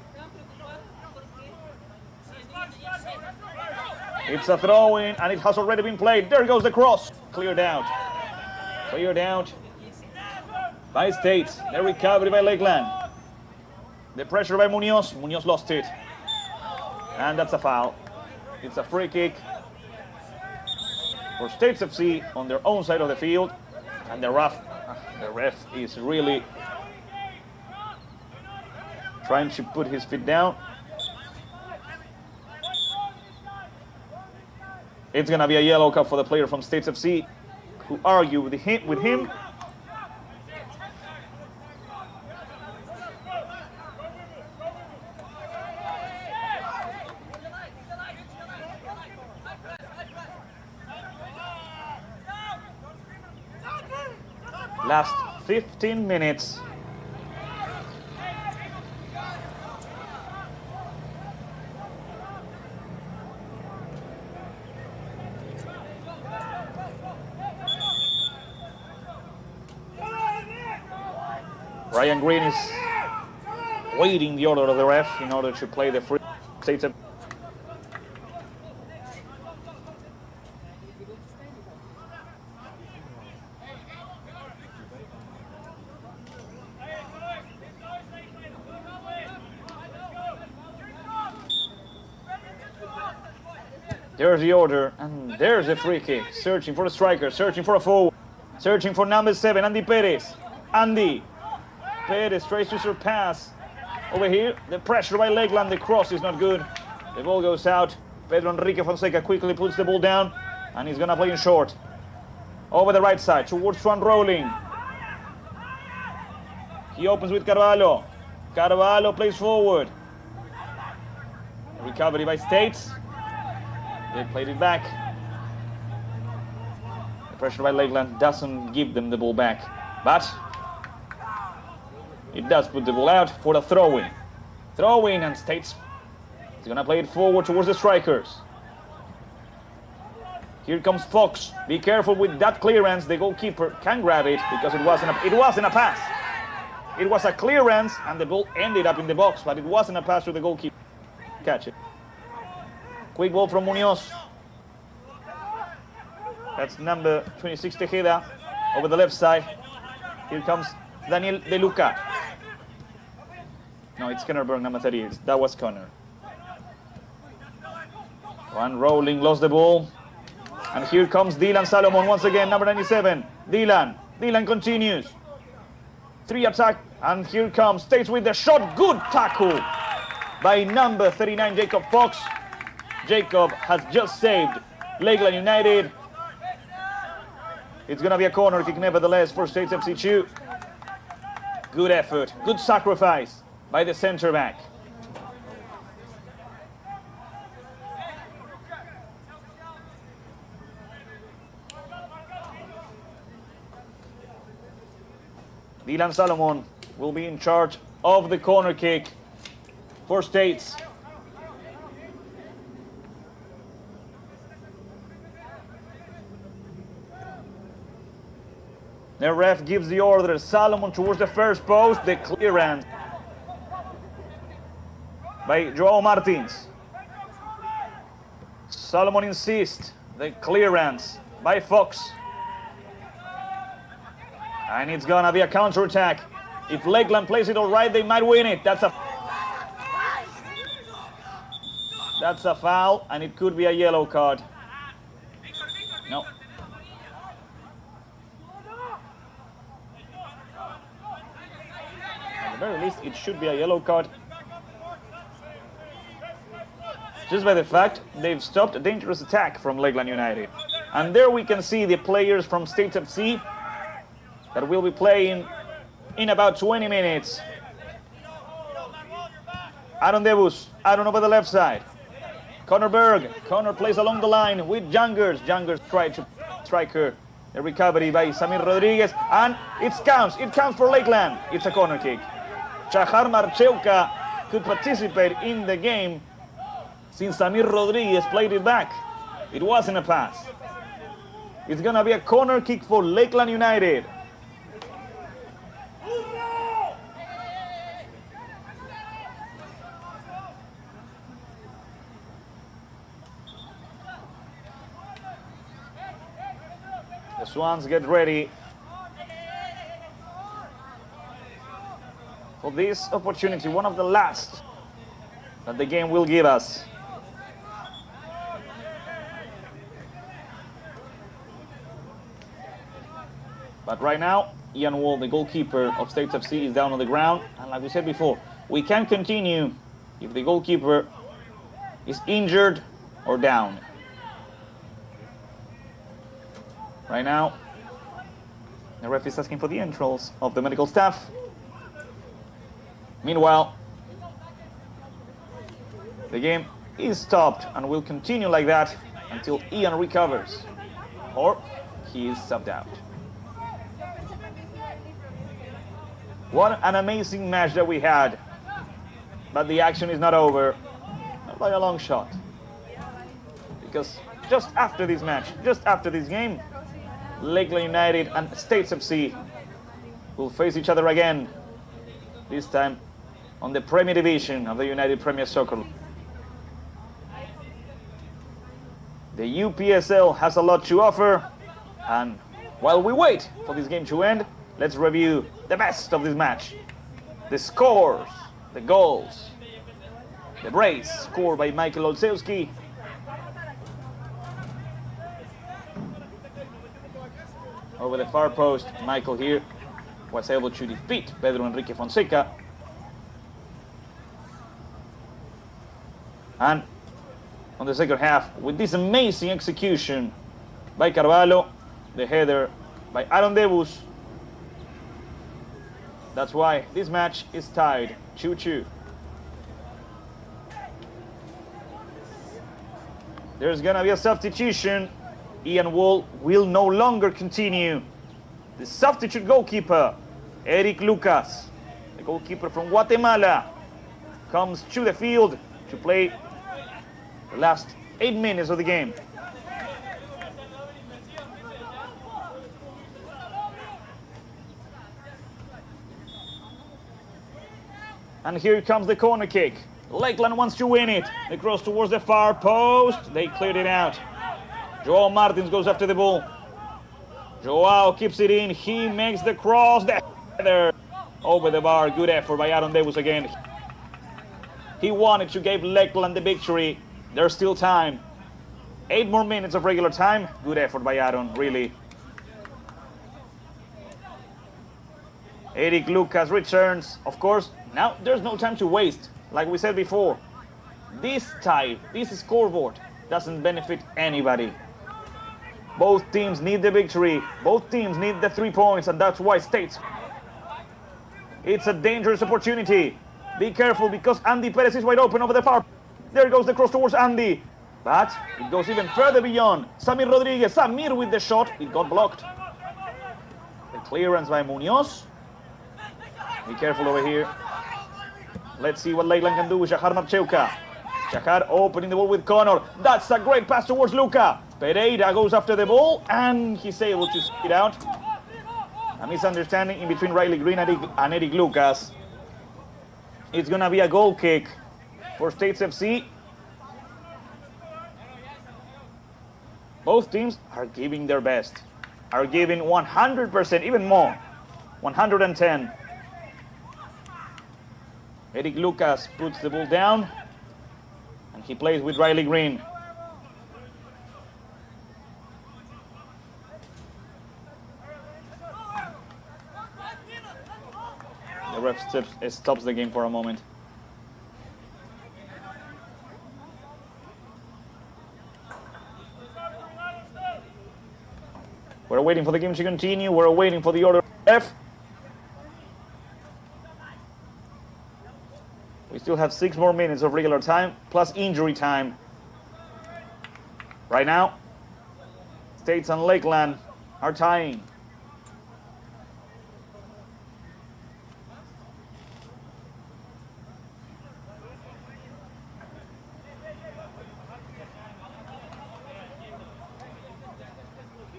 It's a throw-in and it has already been played. There goes the cross. Cleared out. Cleared out by States. The recovery by Lakeland. The pressure by Munoz. Munoz lost it. And that's a foul. It's a free kick. for States FC on their own side of the field. And the ref is really trying to put his feet down. It's gonna be a yellow card for the player from States FC who argued with him. Last 15 minutes. Ryan Green is waiting the order of the ref in order to play the free States. There's the order, and there's a free kick. Searching for a striker, searching for a forward, searching for number 7, Andy Perez. Andy Perez tries to surpass. Over here, the pressure by Lakeland, the cross is not good. The ball goes out. Pedro Enrique Fonseca quickly puts the ball down, and he's gonna play in short. Over the right side, towards Juan Rowling. He opens with Carvalho. Carvalho plays forward. Recovery by States. They played it back. The pressure by Lakeland doesn't give them the ball back, but it does put the ball out for the throw-in. Throw-in, and States is gonna play it forward towards the strikers. Here comes Fox. Be careful with that clearance. The goalkeeper can grab it because it wasn't a pass. It was a clearance, and the ball ended up in the box, but it wasn't a pass to the goalkeeper. Catch it. Quick ball from Munoz. That's number 26, Tejeda, over the left side. Here comes Daniel De Luca. No, it's Kennerberg, number 38. That was Connor. Juan Rowling lost the ball. And here comes Dylan Salomon once again, number 97. Dylan continues. 3 attack, and here comes States with the shot. Good tackle by number 39, Jacob Fox. Jacob has just saved Lakeland United. It's gonna be a corner kick nevertheless for States FC 2. Good effort, good sacrifice by the center back. Dylan Salomon will be in charge of the corner kick for States. The ref gives the order. Salomon towards the first post. The clearance by Joao Martins. Salomon insists. The clearance by Fox. And it's gonna be a counter-attack. If Lakeland plays it all right, they might win it. That's a foul, and it could be a yellow card. No. At the very least, it should be a yellow card. Just by the fact they've stopped a dangerous attack from Lakeland United. And there we can see the players from States FC that will be playing in about 20 minutes. Aaron Debus, Aaron over the left side. Connor Berg, Connor plays along the line with Jungers. Jungers tried to strike her. The recovery by Samir Rodriguez, and it counts for Lakeland. It's a corner kick. Chahar Marcheuca could participate in the game since Samir Rodriguez played it back. It wasn't a pass. It's gonna be a corner kick for Lakeland United. The Swans get ready for this opportunity, one of the last that the game will give us. But right now, Ian Wall, the goalkeeper of States FC, is down on the ground. And like we said before, we can continue if the goalkeeper is injured or down. Right now, the ref is asking for the entrance of the medical staff. Meanwhile, the game is stopped and will continue like that until Ian recovers or he is subbed out. What an amazing match that we had. But the action is not over, not by a long shot. Because just after this match, just after this game, Lakeland United and States FC will face each other again, this time on the Premier Division of the United Premier Soccer League. The UPSL has a lot to offer, and while we wait for this game to end, let's review the best of this match. The scores, the goals, the brace scored by Michael Olszewski. Over the far post, Michael here was able to defeat Pedro Enrique Fonseca. And on the second half, with this amazing execution by Carvalho, the header by Aaron Debus, that's why this match is tied 2-2. There's gonna be a substitution. Ian Wall will no longer continue. The substitute goalkeeper, Eric Lucas, the goalkeeper from Guatemala, comes to the field to play the last 8 minutes of the game. And here comes the corner kick. Lakeland wants to win it. They cross towards the far post. They cleared it out. Joao Martins goes after the ball. Joao keeps it in. He makes the cross. The header over the bar. Good effort by Aaron Debus again. He wanted to give Lakeland the victory. There's still time. 8 more minutes of regular time. Good effort by Aaron, really. Eric Lucas returns. Of course, now there's no time to waste. Like we said before, this tie, this scoreboard doesn't benefit anybody. Both teams need the victory. Both teams need the 3 points, and that's why States. It's a dangerous opportunity. Be careful because Andy Perez is wide open over the far. There goes the cross towards Andy. But it goes even further beyond. Samir Rodriguez, Samir with the shot. It got blocked. The clearance by Munoz. Be careful over here. Let's see what Lakeland can do with Shahar Marcheuka. Shahar opening the ball with Connor. That's a great pass towards Luca. Pereira goes after the ball and he's able to spit it out. A misunderstanding in between Riley Green and Eric Lucas. It's gonna be a goal kick for States FC. Both teams are giving their best. Are giving 100%, even more. 110. Eric Lucas puts the ball down and he plays with Riley Green. The ref stops the game for a moment. We're waiting for the game to continue. We're waiting for the order F. We still have 6 more minutes of regular time, plus injury time. Right now, States and Lakeland are tying.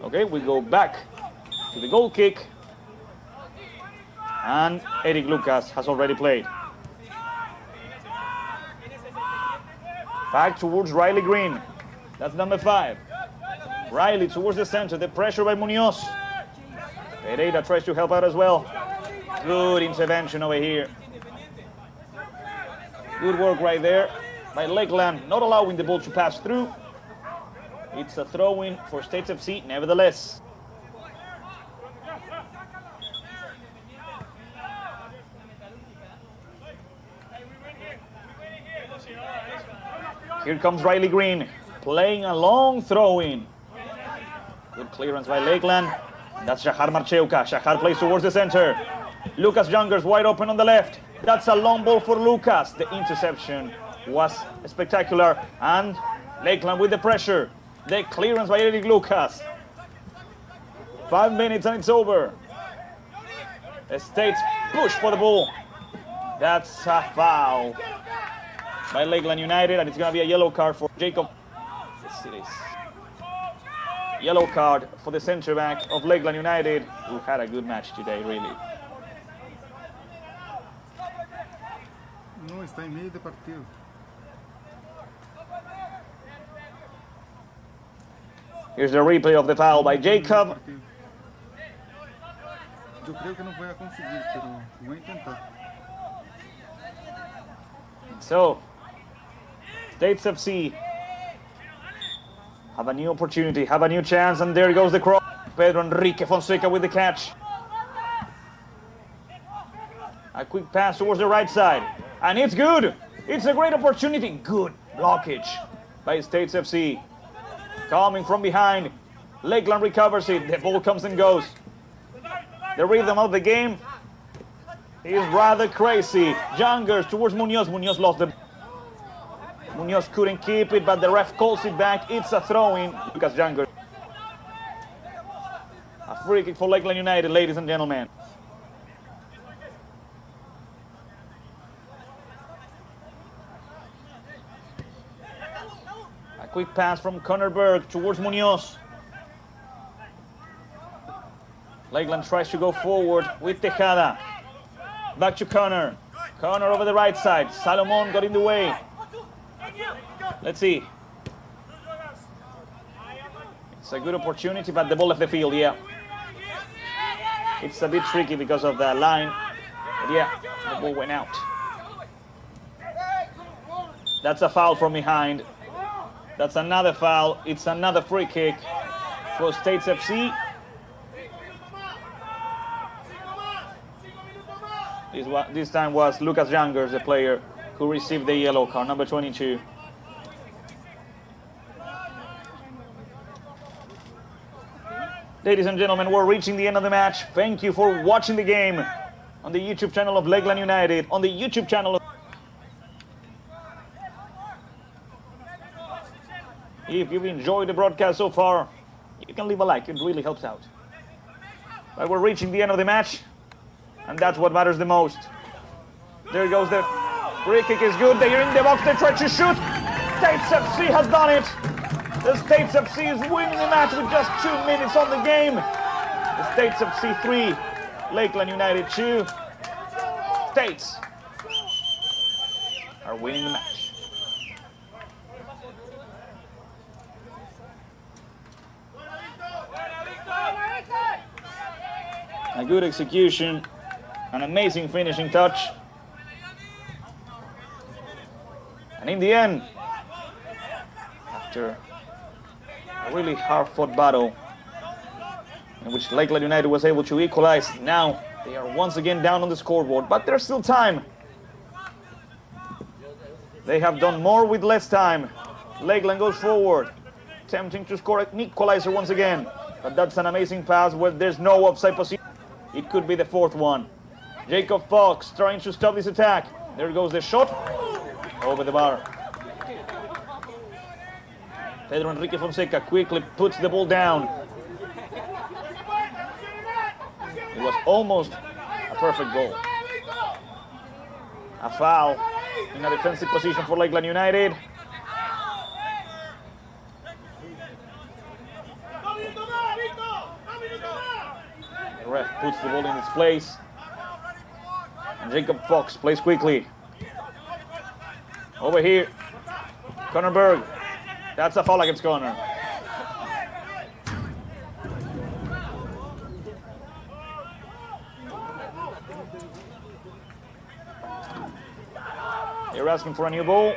Okay, we go back to the goal kick. And Eric Lucas has already played. Back towards Riley Green. That's number 5. Riley towards the center. The pressure by Munoz. Pereira tries to help out as well. Good intervention over here. Good work right there by Lakeland, not allowing the ball to pass through. It's a throw-in for States FC, nevertheless. Here comes Riley Green, playing a long throw in. Good clearance by Lakeland. That's Shahar Marcheuka. Shahar plays towards the center. Lucas Youngers wide open on the left. That's a long ball for Lucas. The interception was spectacular. And Lakeland with the pressure. The clearance by Eric Lucas. 5 minutes and it's over. The States push for the ball. That's a foul by Lakeland United, and it's going to be a yellow card for Jacob. Yes, it is. Yellow card for the center back of Lakeland United, who had a good match today, really. No, está en medio de partido. Here's the replay of the foul by Jacob. Eu creio que não vai conseguir, pero vou tentar. So, States FC have a new opportunity, have a new chance, and there goes the cross. Pedro Enrique Fonseca with the catch. A quick pass towards the right side, and it's good. It's a great opportunity. Good blockage by States FC. Coming from behind, Lakeland recovers it. The ball comes and goes. The rhythm of the game is rather crazy. Youngers towards Munoz. Munoz lost the... Munoz couldn't keep it, but the ref calls it back. It's a throw-in. Lucas Youngers. A free kick for Lakeland United, ladies and gentlemen. A quick pass from Connor Berg towards Munoz. Lakeland tries to go forward with Tejada. Back to Connor. Connor over the right side. Salomon got in the way. Let's see. It's a good opportunity, but the ball left the field, yeah. It's a bit tricky because of the line. But yeah, the ball went out. That's a foul from behind. That's another foul. It's another free kick for States FC. This time was Lucas Youngers, the player who received the yellow card, number 22. Ladies and gentlemen, we're reaching the end of the match. Thank you for watching the game on the YouTube channel of Lakeland United, on the YouTube channel of... If you've enjoyed the broadcast so far, you can leave a like, it really helps out. But we're reaching the end of the match, and that's what matters the most. There goes the free kick, is good. They're in the box, they try to shoot. States FC has done it. The States FC is winning the match with just 2 minutes on the game. The States FC 3, Lakeland United 2. States are winning the match. A good execution, an amazing finishing touch. And in the end, after a really hard-fought battle in which Lakeland United was able to equalize, now they are once again down on the scoreboard, but there's still time. They have done more with less time. Lakeland goes forward, attempting to score an equalizer once again, but that's an amazing pass where there's no offside position. It could be the fourth one. Jacob Fox trying to stop this attack. There goes the shot over the bar. Pedro Enrique Fonseca quickly puts the ball down. It was almost a perfect goal. A foul in a defensive position for Lakeland United. The ref puts the ball in its place. And Jacob Fox plays quickly. Over here, Connor Berg. That's a foul against Connor. They're asking for a new ball.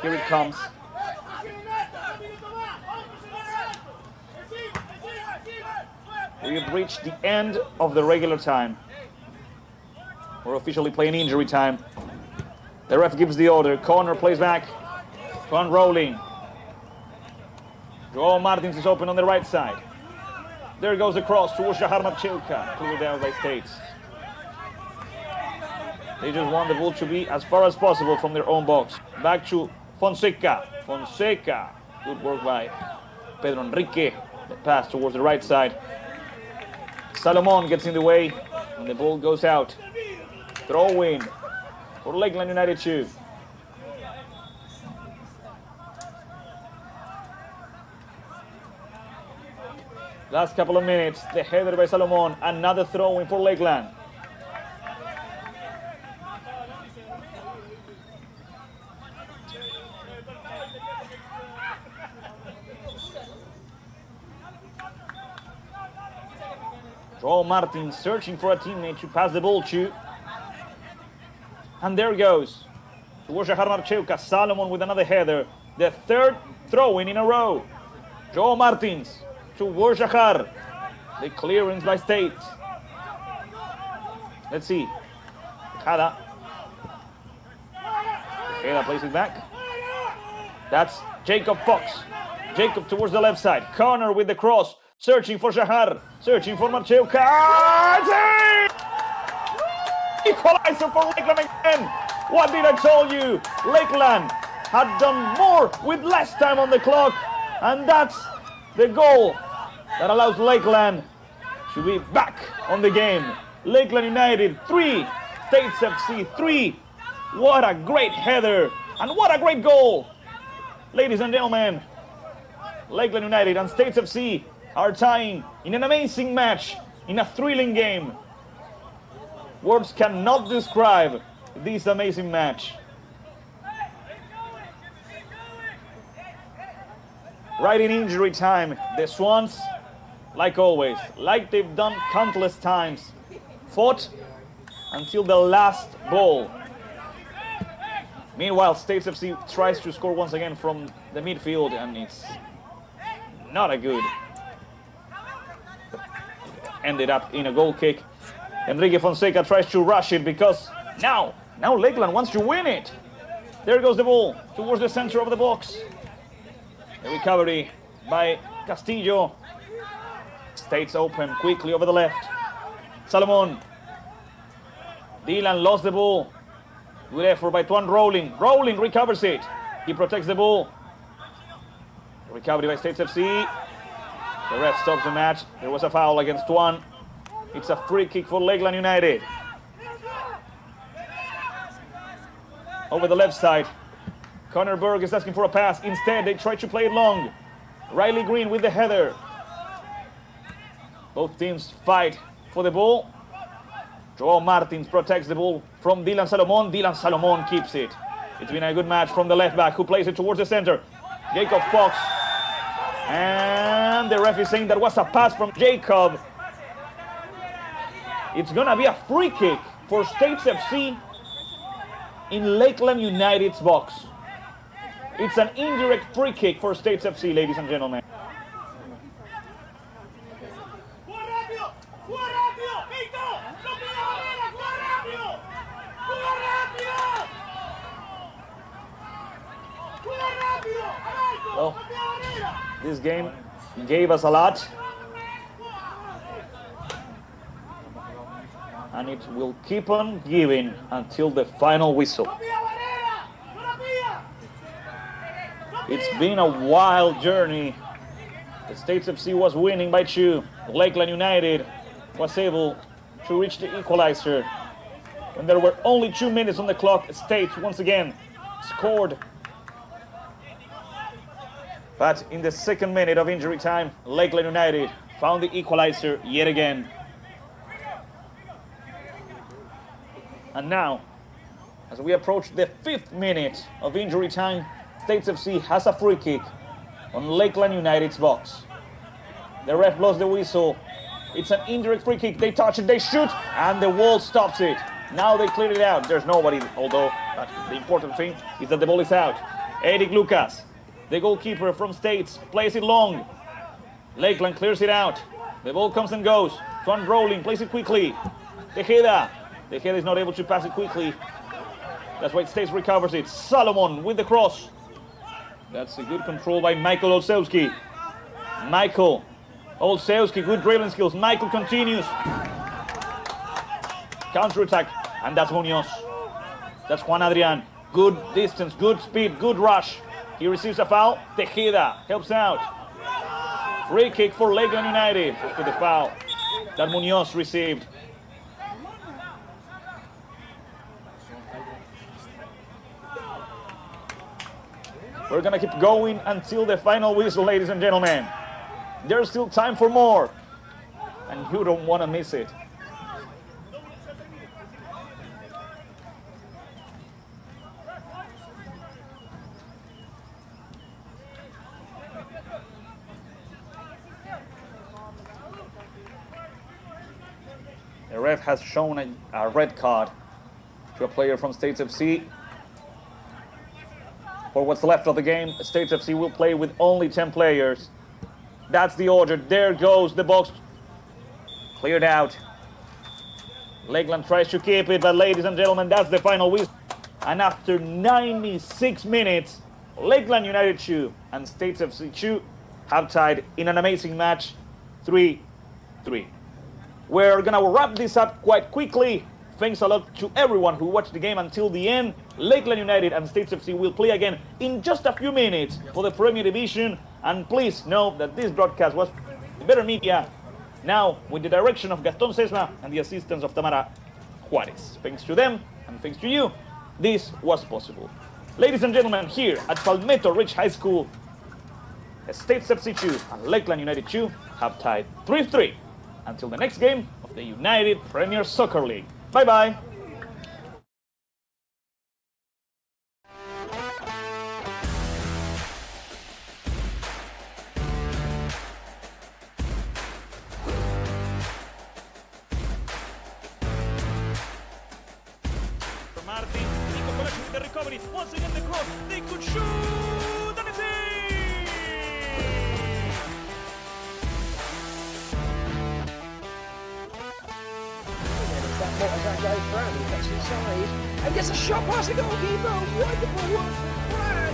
Here it comes. we've reached the end of the regular time. We're officially playing injury time. The ref gives the order. Corner plays back. One rolling. Joao Martins is open on the right side. There goes the cross towards Jahar Marchewka. Cleared out by States. They just want the ball to be as far as possible from their own box. Back to Fonseca. Fonseca. Good work by Pedro Enrique. The pass towards the right side. Salomon gets in the way and the ball goes out. Throw in for Lakeland United 2. Last couple of minutes, the header by Salomon, another throw in for Lakeland. Joao Martin searching for a teammate to pass the ball to. And there goes. Towards Jahar Marchewka, Salomon with another header. The third throw-in a row. Joao Martins towards Jahar. The clearance by State. Let's see. Tejada. Tejada plays it back. That's Jacob Fox. Jacob towards the left side. Corner with the cross. Searching for Jahar. Searching for Marchewka. Equalizer for Lakeland again. What did I tell you? Lakeland had done more with less time on the clock. And that's the goal that allows Lakeland to be back on the game. Lakeland United 3, States FC 3. What a great header and what a great goal. Ladies and gentlemen, Lakeland United and States FC are tying in an amazing match, in a thrilling game. Words cannot describe this amazing match. Right in injury time, the Swans, like always, like they've done countless times, fought until the last ball. Meanwhile, States FC tries to score once again from the midfield, and it's not a good. Ended up in a goal kick. Enrique Fonseca tries to rush it because now Lakeland wants to win it. There goes the ball towards the center of the box. The recovery by Castillo. States open quickly over the left. Salomon. Dylan lost the ball. Good effort by Tuan Rowling. Rowling recovers it. He protects the ball. Recovery by States FC. The ref stops the match. There was a foul against Tuan. It's a free kick for Lakeland United. Over the left side. Connor Berg is asking for a pass. Instead, they try to play it long. Riley Green with the header. Both teams fight for the ball. Joao Martins protects the ball from Dylan Salomon. Dylan Salomon keeps it. It's been a good match from the left back who plays it towards the center. Jacob Fox. And the ref is saying that was a pass from Jacob. It's gonna be a free kick for States FC in Lakeland United's box. It's an indirect free kick for States FC, ladies and gentlemen. Well, this game gave us a lot, and it will keep on giving until the final whistle. It's been a wild journey. The States FC was winning by 2. Lakeland United was able to reach the equalizer. When there were only 2 minutes on the clock, States once again scored. But in the second minute of injury time, Lakeland United found the equalizer yet again. And now, as we approach the 5th minute of injury time, States FC has a free kick on Lakeland United's box. The ref blows the whistle. It's an indirect free kick. They touch it, they shoot, and the wall stops it. Now they cleared it out. There's nobody, although the important thing is that the ball is out. Eric Lucas, the goalkeeper from States, plays it long. Lakeland clears it out. The ball comes and goes. Juan rolling, plays it quickly. Tejeda. Tejeda is not able to pass it quickly. That's why States recovers it. Solomon with the cross. That's a good control by Michael Olszewski. Michael Olszewski, good dribbling skills. Michael continues. Counter-attack, and that's Munoz. That's Juan Adrian. Good distance, good speed, good rush. He receives a foul. Tejeda helps out. Free kick for Lakeland United after the foul that Munoz received. We're gonna keep going until the final whistle, ladies and gentlemen. There's still time for more, and you don't want to miss it. The ref has shown a red card to a player from States FC. For what's left of the game, States FC will play with only 10 players. That's the order. There goes the box. Cleared out. Lakeland tries to keep it, but ladies and gentlemen, that's the final whistle. And after 96 minutes, Lakeland United 2 and States FC 2 have tied in an amazing match, 3-3. We're gonna wrap this up quite quickly. Thanks a lot to everyone who watched the game until the end. Lakeland United and States FC will play again in just a few minutes for the Premier Division. And please know that this broadcast was Better Media, now with the direction of Gaston Sesma and the assistance of Tamara Juarez. Thanks to them and thanks to you, this was possible. Ladies and gentlemen, here at Palmetto Ridge High School, States FC 2 and Lakeland United 2 have tied 3-3 until the next game of the United Premier Soccer League. Bye-bye. Martin, Nico Coletti with the recovery. Once again the cross. They could shoot, and it's in! That motor goes round, he gets inside and gets a shot past the goalkeeper. Wonderful one from Brad.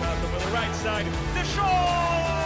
Pass over the right side. The shot!